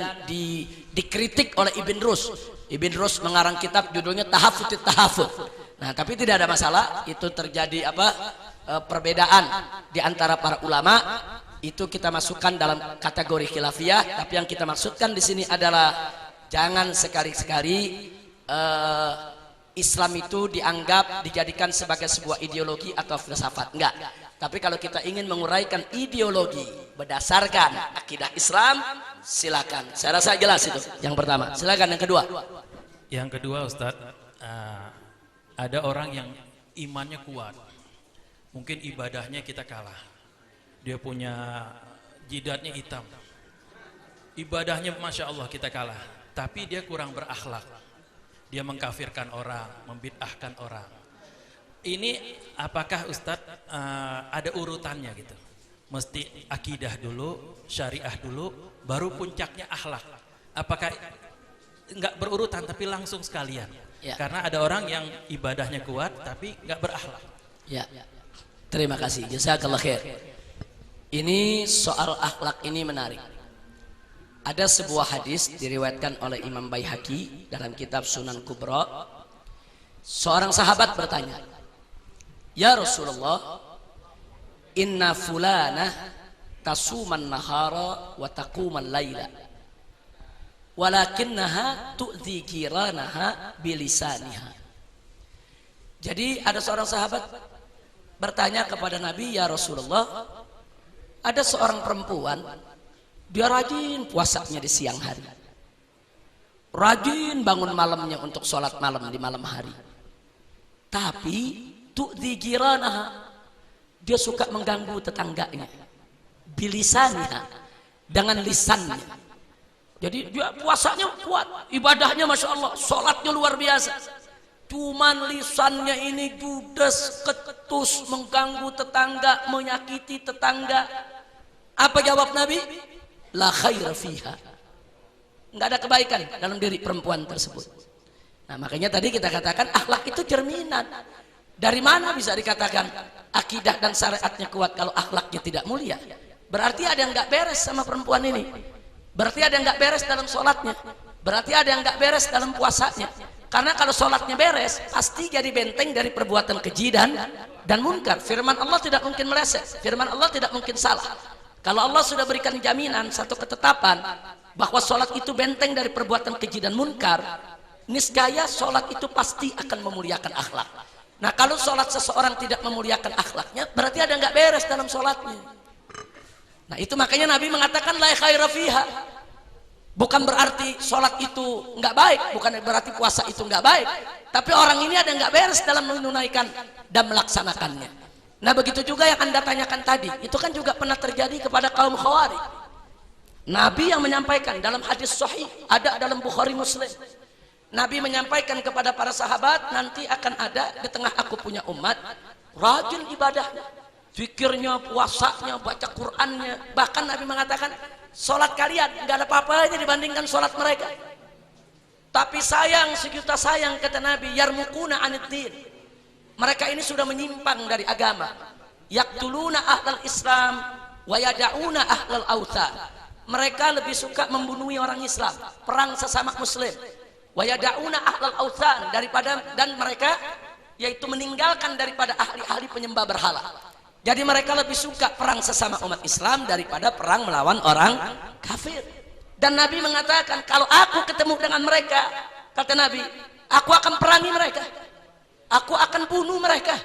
dikritik oleh Ibn Rushd. Ibn Rushd mengarang kitab judulnya Tahafutil Tahafut. Nah, tapi tidak ada masalah, itu terjadi perbedaan di antara para ulama, itu kita masukkan dalam kategori khilafiyah. Tapi yang kita maksudkan di sini adalah jangan sekali-sekali Islam itu dijadikan sebagai sebuah ideologi atau filsafat, enggak. Tapi kalau kita ingin menguraikan ideologi berdasarkan akidah Islam, silakan. Saya rasa jelas itu yang pertama. Silakan yang kedua. Yang kedua, Ustadz, ada orang yang imannya kuat, mungkin ibadahnya kita kalah. Dia punya jidatnya hitam, ibadahnya Masya Allah kita kalah, tapi dia kurang berakhlak. Dia mengkafirkan orang, membid'ahkan orang. Ini apakah Ustadz ada urutannya gitu? Mesti akidah dulu, syariah dulu, baru puncaknya akhlak. Apakah enggak berurutan tapi langsung sekalian? Ya. Karena ada orang yang ibadahnya kuat tapi nggak berakhlak. Ya, terima kasih. Jazakallah khair. Ini soal akhlak ini menarik. Ada sebuah hadis diriwayatkan oleh Imam Baihaqi dalam kitab Sunan Kubra. Seorang sahabat bertanya, "Ya Rasulullah, inna fulana tasuman nahara wa taquman laila, walakinnaha tu'dhi jiranaha bilisaniha." Jadi ada seorang sahabat bertanya kepada Nabi, "Ya Rasulullah, ada seorang perempuan, dia rajin puasanya di siang hari, rajin bangun malamnya untuk sholat malam di malam hari, tapi tu'dhi jiranaha, dia suka mengganggu tetangganya, bilisaniha, dengan lisannya." Jadi dia puasanya kuat, ibadahnya Masya Allah, sholatnya luar biasa, cuman lisannya ini judes, ketus, mengganggu tetangga, menyakiti tetangga. Apa jawab Nabi? La khaira fiha, nggak ada kebaikan dalam diri perempuan tersebut. Nah makanya tadi kita katakan akhlak itu cerminan. Dari mana bisa dikatakan akidah dan syariatnya kuat kalau akhlaknya tidak mulia? Berarti ada yang nggak beres sama perempuan ini. Berarti ada yang nggak beres dalam sholatnya. Berarti ada yang nggak beres dalam puasanya. Karena kalau sholatnya beres, pasti jadi benteng dari perbuatan keji dan munkar. Firman Allah tidak mungkin meleset. Firman Allah tidak mungkin salah. Kalau Allah sudah berikan jaminan, satu ketetapan, bahwa sholat itu benteng dari perbuatan keji dan munkar, niscaya sholat itu pasti akan memuliakan akhlak. Nah kalau sholat seseorang tidak memuliakan akhlaknya, berarti ada yang nggak beres dalam sholatnya. Nah itu makanya Nabi mengatakan la khaira fiha. Bukan berarti sholat itu nggak baik, bukan berarti puasa itu nggak baik, tapi orang ini ada nggak beres dalam menunaikan dan melaksanakannya. Nah begitu juga yang Anda tanyakan tadi, itu kan juga pernah terjadi kepada kaum Khawarij. Nabi yang menyampaikan dalam hadis sahih, ada dalam Bukhari Muslim, Nabi menyampaikan kepada para sahabat, nanti akan ada di tengah aku punya umat rajin ibadahnya, zikirnya, puasanya, baca Qur'annya, bahkan Nabi mengatakan sholat kalian nggak ada apa-apanya dibandingkan sholat mereka. Tapi sayang, sejuta sayang, kata Nabi, yarmukuna aniddin, mereka ini sudah menyimpang dari agama. Yaqtuluna ahlal Islam wa yada'una ahlal awthan, mereka lebih suka membunuhi orang Islam, perang sesama muslim. Wa yada'una ahlal awthan, daripada, dan mereka yaitu meninggalkan daripada ahli-ahli penyembah berhala. Jadi mereka lebih suka perang sesama umat Islam daripada perang melawan orang kafir. Dan Nabi mengatakan, kalau aku ketemu dengan mereka, kata Nabi, aku akan perangi mereka, aku akan bunuh mereka.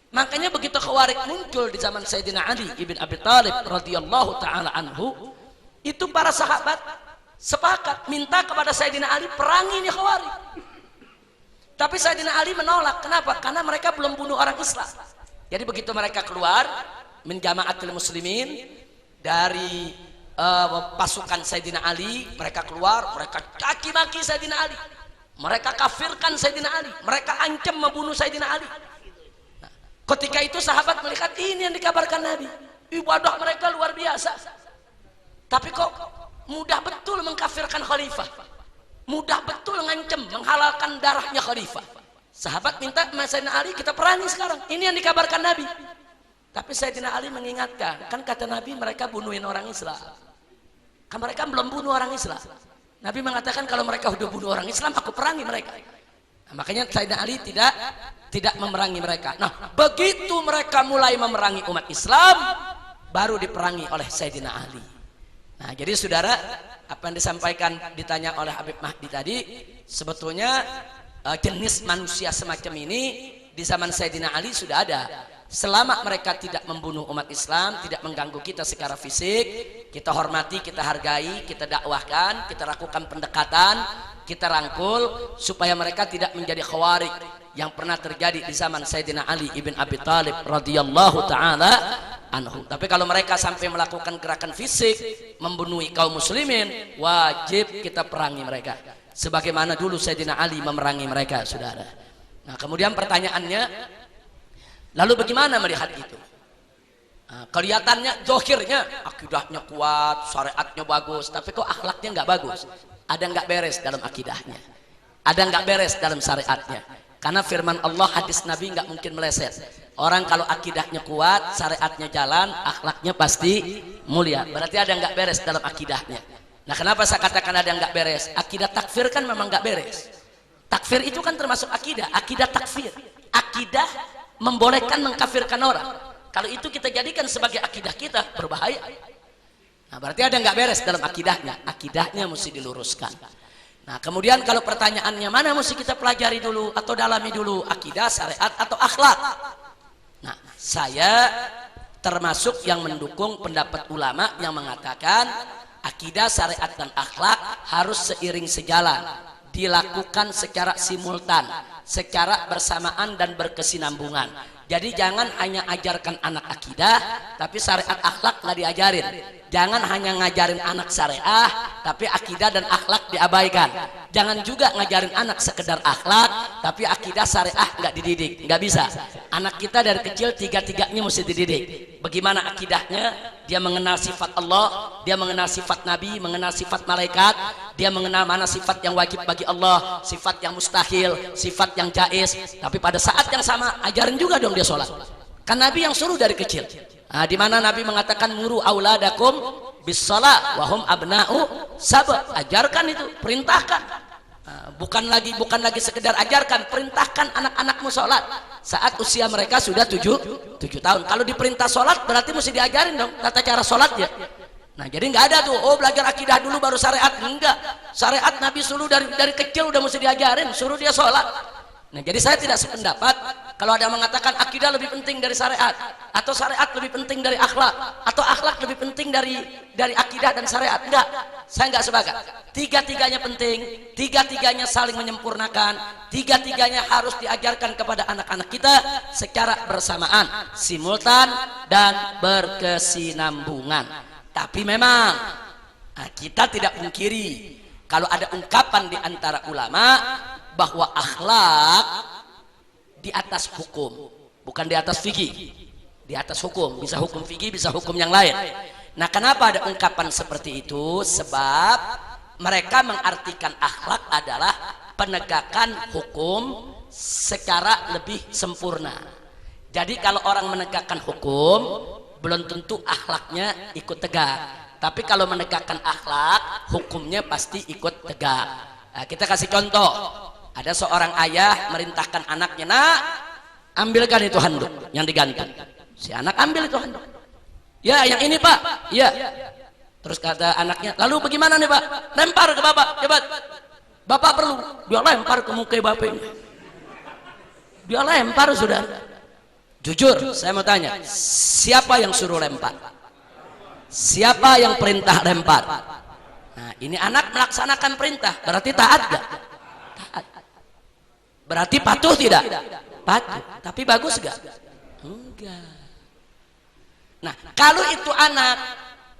Makanya begitu Khawarij muncul di zaman Sayyidina Ali ibn Abi Thalib radhiyallahu taala anhu, itu para sahabat sepakat minta kepada Sayyidina Ali perangi ini Khawarij. Tapi Sayyidina Ali menolak. Kenapa? Karena mereka belum bunuh orang Islam. Jadi begitu mereka keluar min jama'atil muslimin dari pasukan Sayyidina Ali, mereka keluar, mereka caci maki Sayyidina Ali, mereka kafirkan Sayyidina Ali, mereka ancam membunuh Sayyidina Ali. Nah, ketika itu sahabat melihat ini yang dikabarkan Nabi, ibadah mereka luar biasa, tapi kok mudah betul mengkafirkan khalifah, mudah betul ngancam menghalalkan darahnya khalifah. Sahabat minta Sayyidina Ali, kita perangi sekarang, ini yang dikabarkan Nabi. Tapi Sayyidina Ali mengingatkan, kan kata Nabi mereka bunuhin orang Islam, kan mereka belum bunuh orang Islam. Nabi mengatakan kalau mereka sudah bunuh orang Islam, aku perangi mereka. Nah, makanya Sayyidina Ali tidak memerangi mereka. Nah begitu mereka mulai memerangi umat Islam, baru diperangi oleh Sayyidina Ali. Nah jadi saudara, apa yang disampaikan, ditanya oleh Habib Mahdi tadi, sebetulnya jenis manusia semacam ini di zaman Sayyidina Ali sudah ada. Selama mereka tidak membunuh umat Islam, tidak mengganggu kita secara fisik, kita hormati, kita hargai, kita dakwahkan, kita lakukan pendekatan, kita rangkul supaya mereka tidak menjadi Khawarij yang pernah terjadi di zaman Sayyidina Ali ibn Abi Thalib radhiyallahu taala anhu. Tapi kalau mereka sampai melakukan gerakan fisik membunuh kaum muslimin, wajib kita perangi mereka sebagaimana dulu Sayyidina Ali memerangi mereka, saudara. Nah kemudian pertanyaannya, lalu bagaimana melihat itu? Nah, kelihatannya zohirnya akidahnya kuat, syariatnya bagus, tapi kok akhlaknya nggak bagus, ada nggak beres dalam akidahnya, ada nggak beres dalam syariatnya. Karena firman Allah, hadis Nabi nggak mungkin meleset. Orang kalau akidahnya kuat, syariatnya jalan, akhlaknya pasti mulia. Berarti ada nggak beres dalam akidahnya. Nah kenapa saya katakan ada nggak beres? Akidah takfir kan memang nggak beres. Takfir itu kan termasuk akidah, akidah takfir, akidah membolehkan mengkafirkan orang. Kalau itu kita jadikan sebagai akidah kita, berbahaya. Nah berarti ada nggak beres dalam akidahnya, akidahnya mesti diluruskan. Nah kemudian kalau pertanyaannya mana mesti kita pelajari dulu atau dalami dulu, akidah, syariat atau akhlak? Nah saya termasuk yang mendukung pendapat ulama yang mengatakan akidah, syariat dan akhlak harus seiring sejalan, dilakukan secara simultan, secara bersamaan dan berkesinambungan. Jadi jangan hanya ajarkan anak akidah tapi syariat akhlak nggak diajarin. Jangan hanya ngajarin anak syariah tapi akidah dan akhlak diabaikan. Jangan juga ngajarin anak sekedar akhlak tapi akidah syariah nggak dididik. Nggak bisa. Anak kita dari kecil tiga-tiganya mesti dididik. Bagaimana akidahnya? Dia mengenal sifat Allah, dia mengenal sifat Nabi, mengenal sifat malaikat, dia mengenal mana sifat yang wajib bagi Allah, sifat yang mustahil, sifat yang jaiz. Tapi pada saat yang sama ajarin juga dong dia sholat. Kan Nabi yang suruh dari kecil. Nah, di mana Nabi mengatakan muru auladakum bis shalah wa hum abna'u sab'a. Ajarkan itu, perintahkan. Nah, bukan lagi sekedar ajarkan, perintahkan anak-anakmu sholat saat usia mereka sudah 7 tahun. Kalau diperintah sholat berarti mesti diajarin dong tata cara sholatnya. Nah jadi nggak ada tuh, oh belajar akidah dulu baru syariat. Enggak, syariat Nabi suruh dari kecil udah mesti diajarin, suruh dia sholat. Nah jadi saya tidak sependapat Kalau ada yang mengatakan akidah lebih penting dari syariat, atau syariat lebih penting dari akhlak, atau akhlak lebih penting dari akidah dan syariat, enggak, saya enggak sepakat. Tiga-tiganya penting, tiga-tiganya saling menyempurnakan, tiga-tiganya harus diajarkan kepada anak-anak kita secara bersamaan, simultan dan berkesinambungan. Tapi memang kita tidak mungkiri kalau ada ungkapan di antara ulama bahwa akhlak di atas hukum, bukan di atas fikih, di atas hukum. Bisa hukum fikih, bisa hukum yang lain. Nah, kenapa ada ungkapan seperti itu? Sebab mereka mengartikan akhlak adalah penegakan hukum secara lebih sempurna. Jadi kalau orang menegakkan hukum, belum tentu akhlaknya ikut tegak. Tapi kalau menegakkan akhlak, hukumnya pasti ikut tegak. Nah, kita kasih contoh. Ada seorang ayah merintahkan anaknya, nak, ambilkan itu handuk yang digantung. Si anak ambil itu handuk. Ya, yang ini pak. Ya. Terus kata anaknya, lalu bagaimana nih pak? Lempar ke bapak, cepat. Bapak perlu. Dia lempar ke muka bapaknya. Dia lempar, sudah. Jujur, saya mau tanya, siapa yang suruh lempar? Siapa yang perintah lempar? Nah, ini anak melaksanakan perintah, berarti taat gak? Taat. Berarti patuh tidak? Patuh. Tapi bagus gak? Enggak. Nah, kalau itu anak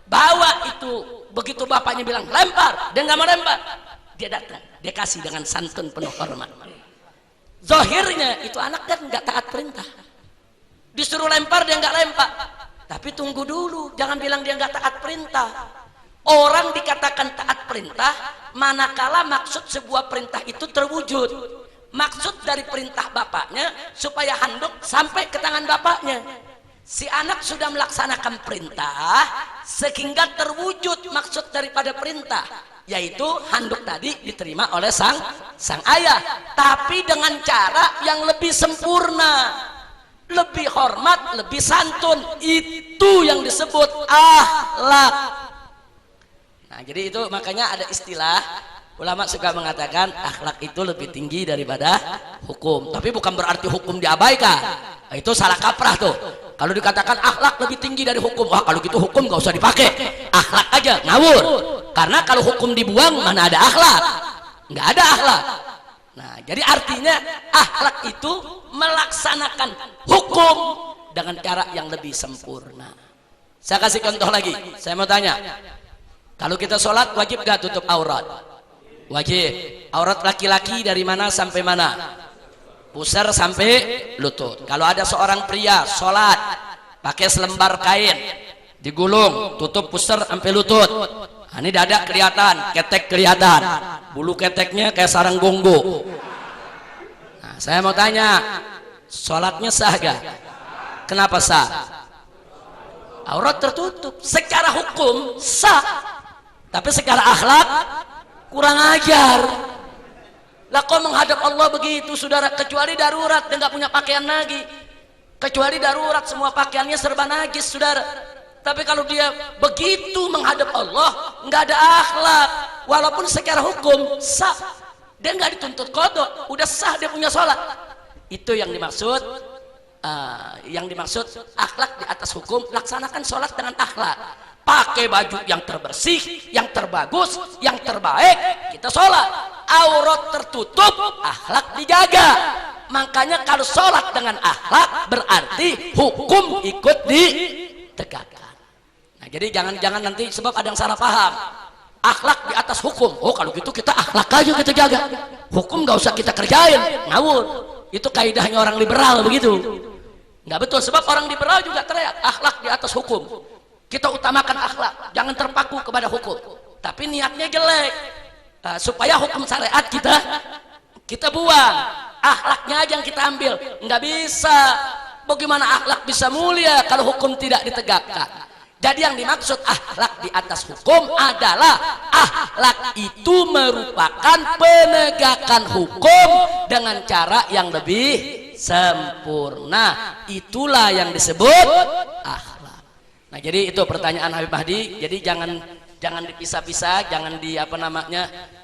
bawa itu, begitu bapaknya bilang lempar, dia nggak mau lempar, dia datang, dia kasih dengan santun penuh hormat. Zahirnya itu anak kan nggak taat perintah, disuruh lempar dia nggak lempar. Tapi tunggu dulu, jangan bilang dia nggak taat perintah. Orang dikatakan taat perintah manakala maksud sebuah perintah itu terwujud. Maksud dari perintah bapaknya supaya handuk sampai ke tangan bapaknya. Si anak sudah melaksanakan perintah sehingga terwujud maksud daripada perintah, yaitu handuk tadi diterima oleh sang ayah, tapi dengan cara yang lebih sempurna, lebih hormat, lebih santun. Itu yang disebut akhlak. Nah, jadi itu makanya ada istilah, ulama suka mengatakan akhlak itu lebih tinggi daripada hukum. Tapi bukan berarti hukum diabaikan. Nah, itu salah kaprah tuh. Kalau dikatakan akhlak lebih tinggi dari hukum, wah kalau gitu hukum gak usah dipakai, akhlak aja, ngawur. Karena kalau hukum dibuang, mana ada akhlak? Nggak ada akhlak. Nah, jadi artinya akhlak itu melaksanakan hukum dengan cara yang lebih sempurna. Saya kasih contoh lagi. Saya mau tanya, kalau kita sholat wajib gak tutup aurat? Wajib. Aurat laki-laki dari mana sampai mana? Pusar sampai lutut. Kalau ada seorang pria sholat pakai selembar kain digulung, tutup pusar sampai lutut. Nah, ini dada kelihatan, ketek kelihatan, bulu keteknya kayak sarang gonggo. Nah, saya mau tanya, sholatnya sah gak? Kenapa sah? Aurat tertutup. Secara hukum sah, tapi secara akhlak kurang ajar. Lah kok menghadap Allah begitu, saudara? Kecuali darurat, dia nggak punya pakaian lagi. Kecuali darurat, semua pakaiannya serba najis, saudara. Tapi kalau dia begitu menghadap Allah, nggak ada akhlak, walaupun secara hukum sah, dia nggak dituntut qadha, udah sah dia punya sholat. Itu yang dimaksud, akhlak di atas hukum. Laksanakan sholat dengan akhlak. Pakai baju yang terbersih, yang terbagus, yang terbaik, kita sholat. Aurat tertutup, akhlak dijaga. Makanya kalau sholat dengan akhlak berarti hukum ikut ditegakkan. Nah, jadi jangan nanti, sebab ada yang salah paham, akhlak di atas hukum. Oh kalau gitu kita akhlak aja kita jaga, hukum gak usah kita kerjain. Ngawur. Itu kaidahnya orang liberal begitu. Nggak betul, sebab orang liberal juga teriak akhlak di atas hukum. Kita utamakan akhlak, jangan terpaku kepada hukum. Tapi niatnya jelek, supaya hukum syariat kita buang, akhlaknya aja yang kita ambil. Nggak bisa. Bagaimana akhlak bisa mulia kalau hukum tidak ditegakkan? Jadi yang dimaksud akhlak di atas hukum adalah akhlak itu merupakan penegakan hukum dengan cara yang lebih sempurna. Itulah yang disebut akhlak. Nah, jadi itu pertanyaan Habib Mahdi. Jadi jangan dipisah-pisah, jangan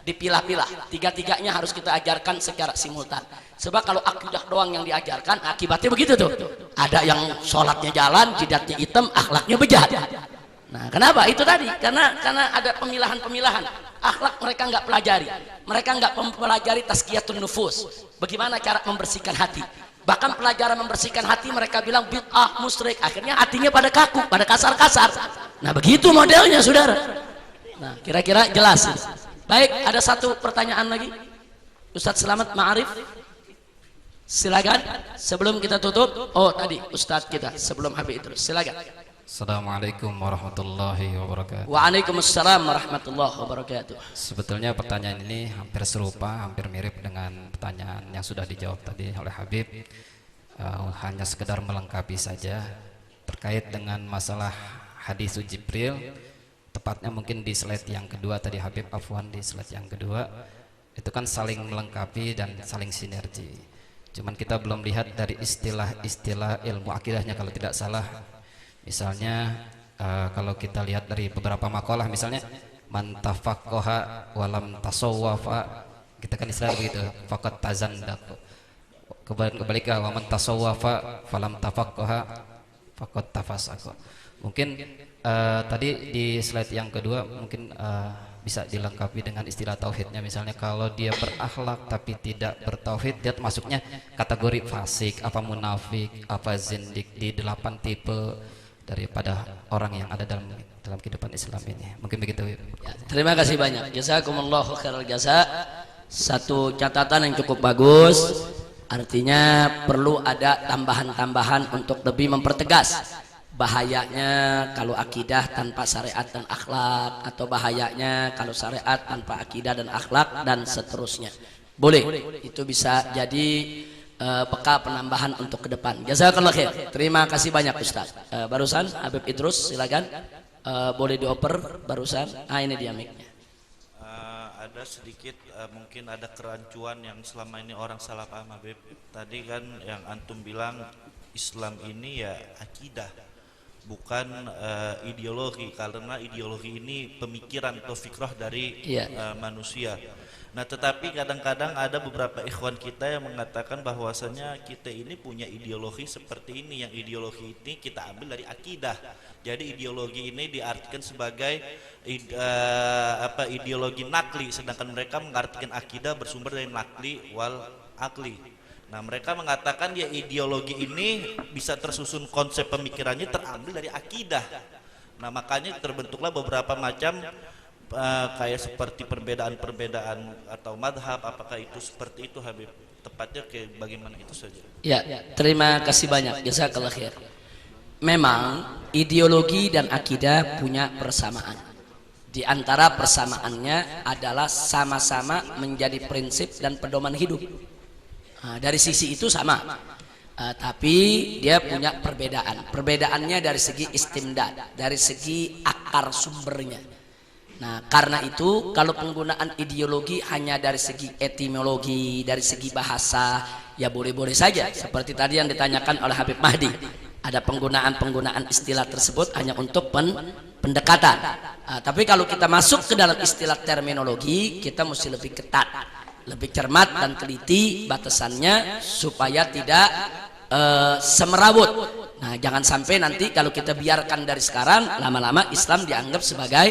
dipilah-pilah. Tiga-tiganya harus kita ajarkan secara simultan. Sebab kalau akidah doang yang diajarkan, akibatnya begitu tuh. Ada yang sholatnya jalan, jidatnya hitam, akhlaknya bejat. Nah, kenapa? Itu tadi, karena ada pemilahan-pemilahan. Akhlak mereka nggak pelajari. Mereka nggak mempelajari tazkiyatun nufus. Bagaimana cara membersihkan hati. Bahkan pelajaran membersihkan hati mereka bilang bid'ah, musyrik. Akhirnya hatinya pada kaku, pada kasar-kasar. Nah, begitu modelnya, saudara. Nah, kira-kira jelas. Baik, ada satu pertanyaan lagi. Ustadz Selamat Ma'arif, silakan sebelum kita tutup. Oh, tadi Ustadz kita sebelum Habib Idrus, silakan. Assalamualaikum warahmatullahi wabarakatuh. Waalaikumsalam warahmatullahi wabarakatuh. Sebetulnya pertanyaan ini hampir serupa, hampir mirip dengan pertanyaan yang sudah dijawab tadi oleh Habib. Hanya sekedar melengkapi saja terkait dengan masalah hadis Jibril. Tepatnya mungkin di slide yang kedua tadi Habib, afwan, di slide yang kedua itu kan saling melengkapi dan saling sinergi. Cuman kita belum lihat dari istilah-istilah ilmu akidahnya kalau tidak salah. Misalnya kalau kita lihat dari beberapa makalah, misalnya man tafaqqaha walam tasawwafa, kita kan istilah begitu, faqad tazandaqa. Kebalikan wa man tasawwafa falam tafaqqaha faqad tafasaqa. Mungkin tadi di slide yang kedua mungkin bisa dilengkapi dengan istilah tauhidnya. Misalnya kalau dia berakhlak tapi tidak bertauhid, dia masuknya kategori fasik, apa munafik, apa zindik, di 8 tipe daripada orang yang ada dalam kehidupan Islam ini. Mungkin begitu. Ya, terima kasih banyak. Jazakumullahu khairal jasa. Satu catatan yang cukup bagus. Artinya perlu ada tambahan-tambahan untuk lebih mempertegas bahayanya kalau akidah tanpa syariat dan akhlak, atau bahayanya kalau syariat tanpa akidah dan akhlak, dan seterusnya. Boleh, itu bisa jadi peka penambahan untuk ke depan. Jazakallah khair. Terima kasih banyak Ustaz. Barusan Habib Idrus, silakan. Boleh dioper barusan. Ah, ini dia mic-nya. Ada sedikit mungkin ada kerancuan yang selama ini orang salah paham Habib. Tadi kan yang antum bilang Islam ini ya akidah, bukan ideologi, karena ideologi ini pemikiran atau fikrah dari manusia. Nah, tetapi kadang-kadang ada beberapa ikhwan kita yang mengatakan bahwasanya kita ini punya ideologi seperti ini, yang ideologi ini kita ambil dari akidah. Jadi ideologi ini diartikan sebagai ideologi nakli, sedangkan mereka mengartikan akidah bersumber dari nakli wal akli. Nah, mereka mengatakan ya ideologi ini bisa tersusun konsep pemikirannya terambil dari akidah. Nah, makanya terbentuklah beberapa macam kayak seperti perbedaan-perbedaan atau madhab. Apakah itu seperti itu Habib? Tepatnya kayak bagaimana itu saja. Ya, terima kasih banyak. Jazakallah khair. Memang ideologi dan akidah punya persamaan. Di antara persamaannya adalah sama-sama menjadi prinsip dan pedoman hidup. Nah, dari sisi itu sama, tapi dia punya perbedaan. Perbedaannya dari segi istimdad, dari segi akar sumbernya. Nah, karena itu kalau penggunaan ideologi hanya dari segi etimologi, dari segi bahasa, ya boleh-boleh saja. Seperti tadi yang ditanyakan oleh Habib Mahdi, ada penggunaan istilah tersebut hanya untuk pendekatan. Tapi kalau kita masuk ke dalam istilah terminologi, kita mesti lebih ketat, lebih cermat dan teliti batasannya supaya tidak semerawut. Nah, jangan sampai nanti kalau kita biarkan dari sekarang, lama-lama Islam dianggap sebagai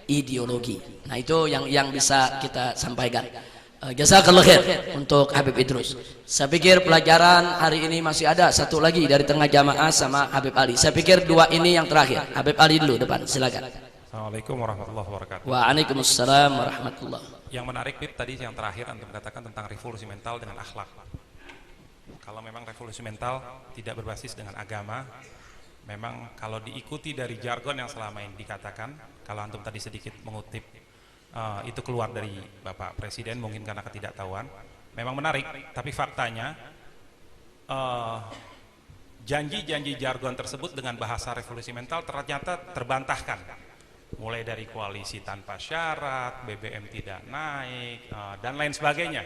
ideologi. Nah, itu yang bisa kita sampaikan. Jazakallah khair untuk Habib Idrus. Saya pikir pelajaran hari ini masih ada satu lagi dari tengah jamaah sama Habib Ali. Saya pikir dua ini yang terakhir. Habib Ali dulu depan, silakan. Assalamualaikum warahmatullahi wabarakatuh. Waalaikumsalam warahmatullahi. Yang menarik Bib tadi yang terakhir antum katakan tentang revolusi mental dengan akhlak. Kalau memang revolusi mental tidak berbasis dengan agama, memang kalau diikuti dari jargon yang selama ini dikatakan, kalau antum tadi sedikit mengutip itu keluar dari Bapak Presiden mungkin karena ketidaktahuan, memang menarik, tapi faktanya janji-janji jargon tersebut dengan bahasa revolusi mental ternyata terbantahkan, mulai dari koalisi tanpa syarat, BBM tidak naik, dan lain sebagainya.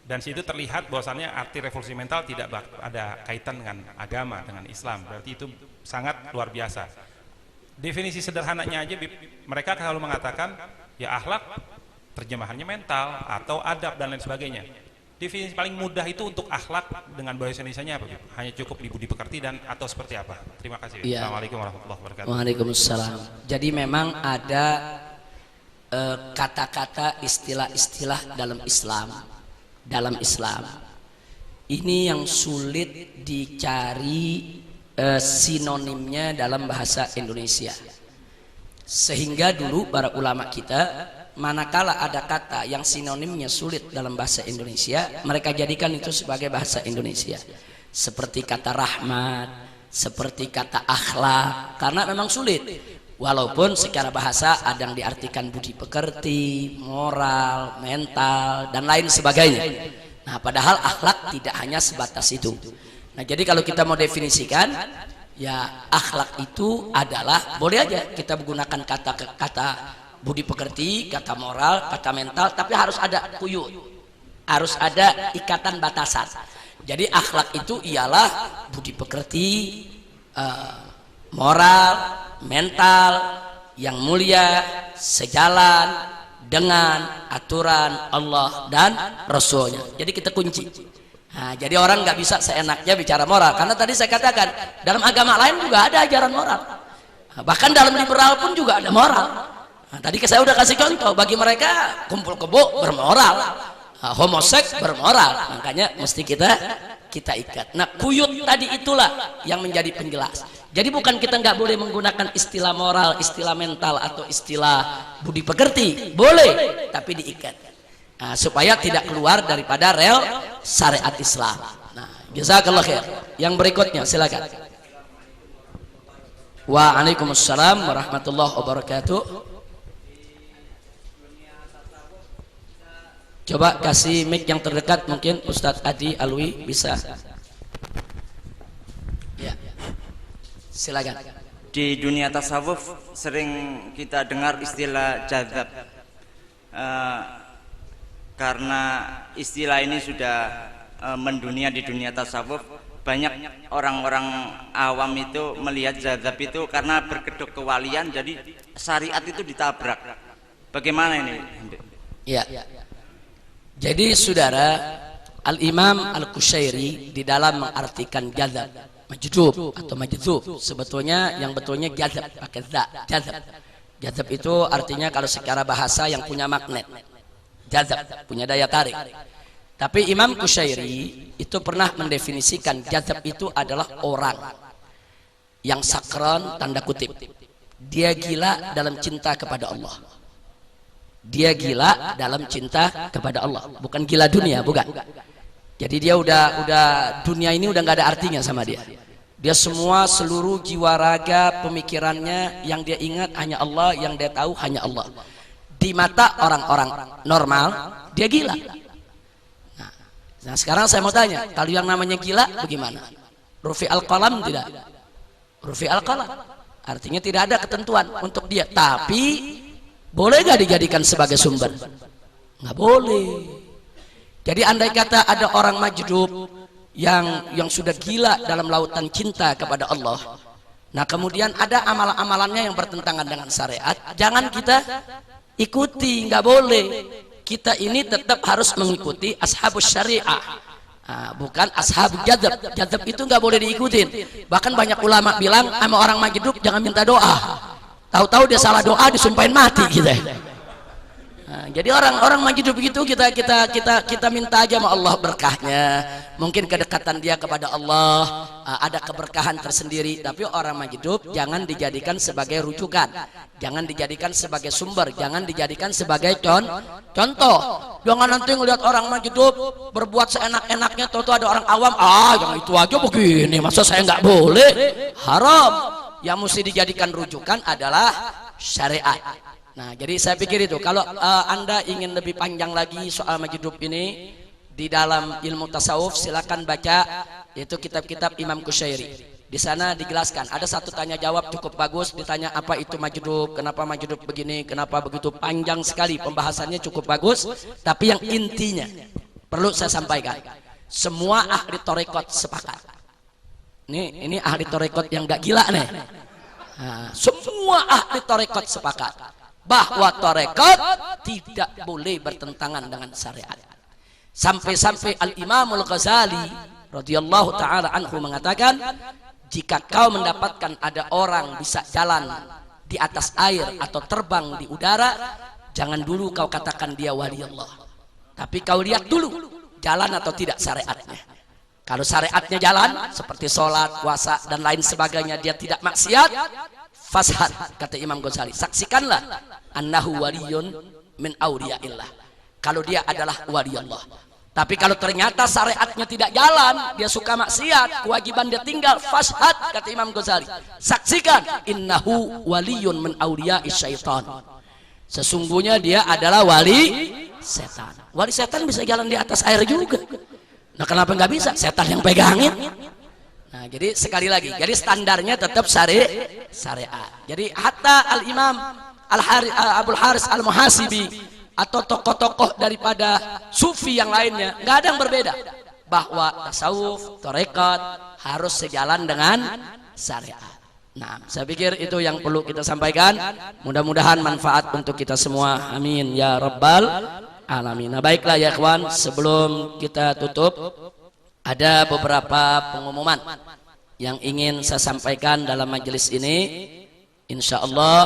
Dan situ terlihat bahwasannya arti revolusi mental tidak ada kaitan dengan agama, dengan Islam. Berarti itu sangat luar biasa. Definisi sederhananya aja, mereka selalu mengatakan ya akhlak terjemahannya mental atau adab dan lain sebagainya. Definisi paling mudah itu untuk akhlak dengan bahasa Indonesianya apa? Hanya cukup di budi pekerti dan atau seperti apa? Terima kasih. Ya. Assalamualaikum warahmatullahi wabarakatuh. Waalaikumsalam. Jadi memang ada kata-kata istilah-istilah dalam Islam. Ini yang sulit dicari sinonimnya dalam bahasa Indonesia. Sehingga dulu para ulama kita, manakala ada kata yang sinonimnya sulit dalam bahasa Indonesia, mereka jadikan itu sebagai bahasa Indonesia. Seperti kata rahmat, seperti kata akhlak, karena memang sulit. Walaupun secara bahasa ada yang diartikan budi pekerti, moral, mental, dan lain sebagainya. Nah, padahal akhlak tidak hanya sebatas itu. Nah, jadi kalau kita mau definisikan, ya akhlak itu adalah, boleh aja kita menggunakan kata budi pekerti, kata moral, kata mental, tapi harus ada kuyut, harus ada ikatan batasan. Jadi akhlak itu ialah budi pekerti, moral, mental yang mulia, sejalan dengan aturan Allah dan Rasulnya. Jadi kita kunci. Nah, jadi orang nggak bisa seenaknya bicara moral, karena tadi saya katakan dalam agama lain juga ada ajaran moral. Bahkan dalam liberal pun juga ada moral. Nah, tadi saya udah kasih contoh, bagi mereka kumpul kebo bermoral, homoseks bermoral, makanya mesti kita ikat. Nah, kuyut tadi itulah yang menjadi penjelas. Jadi bukan kita nggak boleh menggunakan istilah moral, istilah mental, atau istilah budi pekerti, boleh, tapi diikat. Nah, supaya tidak keluar daripada rel syariat Islam. Nah, jazakallah khair. Yang berikutnya silakan. Waalaikumsalam warahmatullahi wabarakatuh. Coba kasih mic yang terdekat, mungkin Ustadz Adi Alwi bisa. Ya, silakan. Di dunia tasawuf sering kita dengar istilah jadzab. Karena istilah ini sudah mendunia di dunia tasawuf, banyak orang-orang awam itu melihat jadzab itu karena berkedok kewalian, jadi syariat itu ditabrak. Bagaimana ini? Ya. Jadi saudara, Al-Imam Al-Qushairi di dalam mengartikan jadzab, majdub atau majdzub, sebetulnya yang betulnya jadzab pakai za, jadzab. Jadzab itu artinya kalau secara bahasa yang punya magnet. Jadzab punya daya tarik. Tapi Imam Qushairi itu pernah mendefinisikan jadzab itu adalah orang yang sakran, tanda kutip, dia gila dalam cinta kepada Allah. Dia gila dalam cinta kepada Allah, bukan gila dunia, bukan. Jadi dia udah dunia ini udah nggak ada artinya sama dia. Dia semua seluruh jiwa raga pemikirannya yang dia ingat hanya Allah, yang dia tahu hanya Allah. Di mata orang-orang normal dia gila. Nah, sekarang saya mau tanya, kalau yang namanya gila bagaimana? Rufi al-qalam tidak? Rufi al-qalam artinya tidak ada ketentuan untuk dia, tapi boleh gak dijadikan sebagai sumber? Nggak boleh. Jadi andai kata ada orang majdub yang sudah gila dalam lautan cinta kepada Allah, nah kemudian ada amalan-amalannya yang bertentangan dengan syariat, jangan kita ikuti, nggak boleh. Kita ini tetap harus mengikuti ashabus syariah, bukan ashab jadzab. Jadzab itu nggak boleh diikutin. Bahkan banyak ulama bilang sama orang majdub jangan minta doa. Tahu-tahu dia salah doa disumpahin mati gitu. Nah, jadi orang majdub begitu kita minta aja sama Allah berkahnya. Mungkin kedekatan dia kepada Allah ada keberkahan tersendiri. Tapi orang majdub jangan dijadikan sebagai rujukan, jangan dijadikan sebagai sumber, jangan dijadikan sebagai contoh. Jangan nanti ngelihat orang majdub berbuat seenak-enaknya, tahu-tahu ada orang awam, yang itu aja begini, masa saya nggak boleh? Haram. Yang mesti dijadikan rujukan adalah syariat. Nah, jadi saya pikir itu. Kalau Anda ingin lebih panjang lagi soal majdub ini di dalam ilmu tasawuf, silakan baca yaitu kitab-kitab Imam Qushairi. Di sana dijelaskan. Ada satu tanya jawab cukup bagus, ditanya apa itu majdub, kenapa majdub begini, kenapa begitu, panjang sekali pembahasannya, cukup bagus. Tapi yang intinya perlu saya sampaikan, semua ahli tarekat sepakat. Ini ahli tarekat yang gak gila nih. Nah, semua ahli tarekat sepakat bahwa tarekat tidak boleh bertentangan dengan syariat. Sampai-sampai Al-Imamul Ghazali radhiyallahu taala anhu mengatakan, jika kau mendapatkan ada orang bisa jalan di atas air atau terbang di udara, jangan dulu kau katakan dia wali Allah, tapi kau lihat dulu jalan atau tidak syariatnya. Kalau syariatnya jalan seperti sholat, puasa dan lain sebagainya, dia tidak maksiat, fashad, kata Imam Ghazali, saksikanlah annahu waliyun min awliyaillah, kalau dia adalah wali Allah. Tapi kalau ternyata syariatnya tidak jalan, dia suka maksiat, kewajiban dia tinggal, fashad, kata Imam Ghazali, saksikan innahu waliyun min awliya'is syaitan, sesungguhnya dia adalah wali setan. Wali setan bisa jalan di atas air juga. Nah, kenapa nggak bisa? Setan yang pegangin. Nah, jadi sekali lagi, jadi standarnya tetap syariat. Jadi hatta Al-Imam Abul Haris Al-Muhasibi atau tokoh-tokoh daripada sufi yang lainnya, nggak ada yang berbeda bahwa tasawuf, tarekat harus sejalan dengan syariat. Nah, saya pikir itu yang perlu kita sampaikan. Mudah-mudahan manfaat untuk kita semua. Amin ya rabbal alamin. Nah, baiklah ya ikhwan, sebelum kita tutup, ada beberapa pengumuman yang ingin saya sampaikan dalam majelis ini. Insya Allah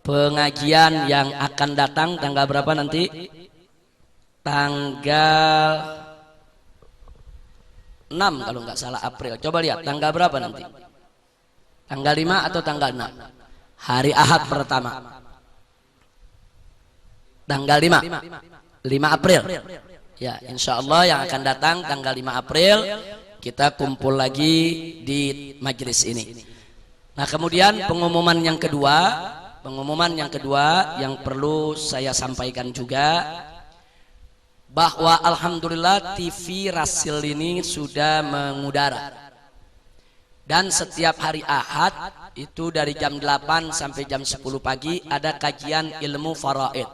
pengajian yang akan datang tanggal berapa nanti? Tanggal 6 kalau nggak salah, April. Coba lihat tanggal berapa nanti? Tanggal 5 atau tanggal 6? Hari Ahad pertama. Tanggal 5 April. Ya, insya Allah yang akan datang tanggal 5 April kita kumpul lagi di majelis ini. Nah, kemudian pengumuman yang kedua yang perlu saya sampaikan juga, bahwa alhamdulillah TV Rasil ini sudah mengudara. Dan setiap hari Ahad itu dari jam 8 sampai jam 10 pagi ada kajian ilmu faraid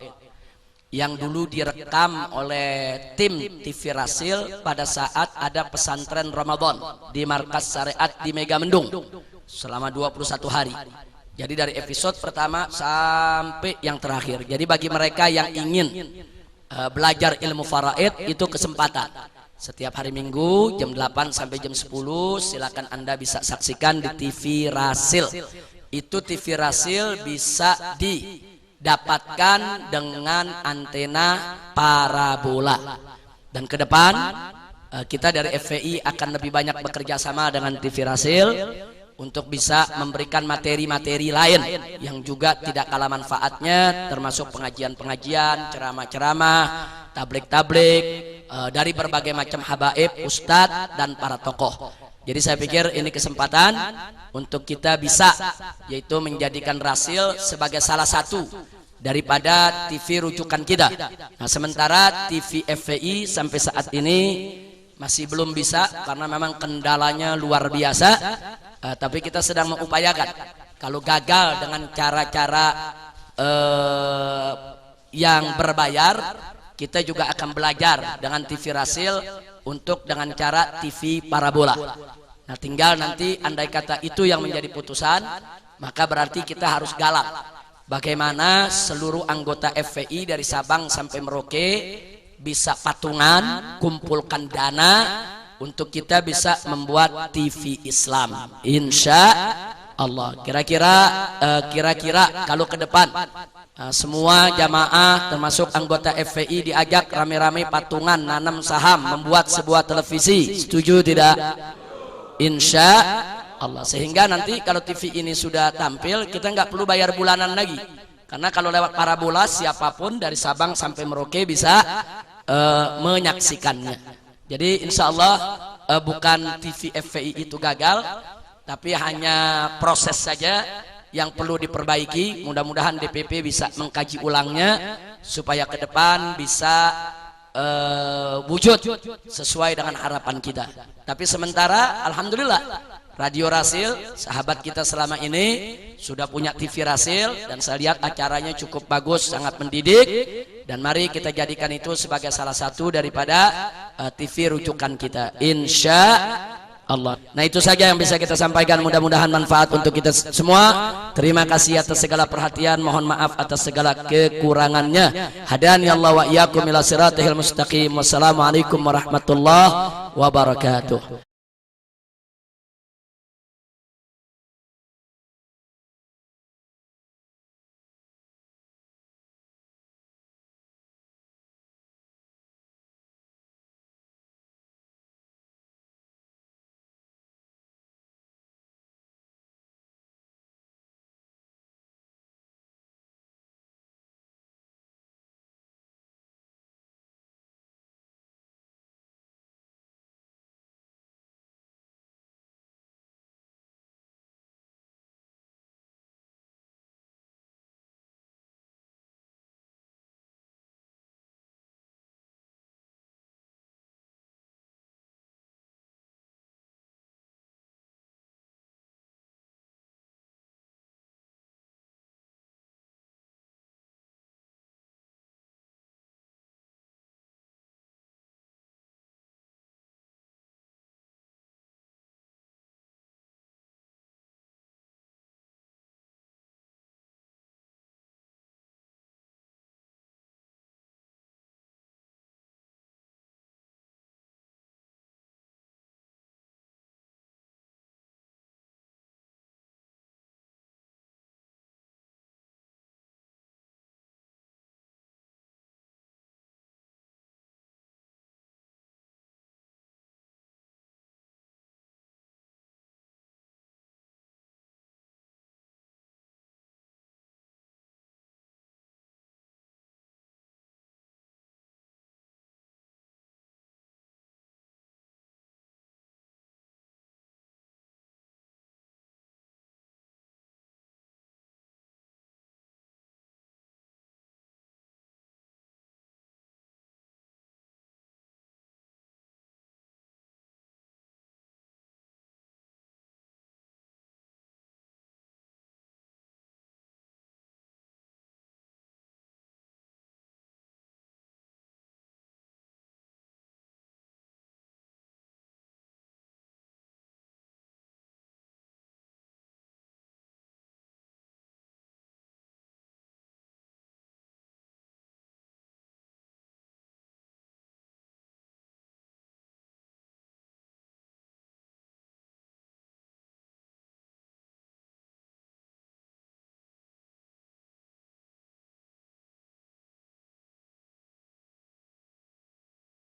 yang dulu direkam oleh tim TV Rasil pada saat ada pesantren Ramadan di Markas Syariat di Megamendung selama 21 hari. Jadi dari episode pertama sampai yang terakhir. Jadi bagi mereka yang ingin belajar ilmu faraid, itu kesempatan. Setiap hari Minggu jam 8 sampai jam 10 silakan Anda bisa saksikan di TV Rasil. Itu TV Rasil bisa didapatkan dengan antena parabola. Dan ke depan kita dari FPI akan lebih banyak bekerja sama dengan TV Rasil untuk bisa memberikan materi-materi lain yang juga tidak kalah manfaatnya, termasuk pengajian-pengajian, ceramah-ceramah, tablik-tablik dari berbagai macam habaib, ustadz dan para tokoh. Jadi saya pikir ini kesempatan untuk kita bisa, yaitu menjadikan Rasil sebagai salah satu daripada TV rujukan kita. Nah, sementara TV FPI sampai saat ini masih belum bisa karena memang kendalanya luar biasa. Tapi kita sedang mengupayakan. Kalau gagal dengan cara-cara yang berbayar, kita juga akan belajar dengan TV Rasil untuk dengan cara TV parabola. Nah, tinggal nanti andai kata itu yang menjadi putusan, maka berarti kita harus galak bagaimana seluruh anggota FPI dari Sabang sampai Merauke bisa patungan, kumpulkan dana untuk kita bisa membuat TV Islam, insya Allah. Kira-kira kalau ke depan semua jamaah termasuk anggota FPI diajak rame-rame patungan nanam saham membuat sebuah televisi, setuju tidak? Insya Allah. Sehingga nanti kalau TV ini sudah tampil, kita nggak perlu bayar bulanan lagi, karena kalau lewat parabola siapapun dari Sabang sampai Merauke bisa menyaksikannya. Jadi insya Allah bukan TV FPI itu gagal, tapi hanya proses saja yang perlu diperbaiki. Mudah-mudahan DPP bisa mengkaji ulangnya supaya ke depan bisa wujud sesuai dengan harapan kita. Tapi sementara alhamdulillah Radio Rasil, sahabat kita selama ini sudah punya TV Rasil, dan saya lihat acaranya cukup bagus, sangat mendidik. Dan mari kita jadikan itu sebagai salah satu daripada TV rujukan kita, insya Allah. Nah, itu saja yang bisa kita sampaikan, mudah-mudahan manfaat untuk kita semua. Terima kasih atas segala perhatian, mohon maaf atas segala kekurangannya. Hadani Allah wa iyyakum ila siratal mustaqim. Wassalamualaikum warahmatullahi wabarakatuh.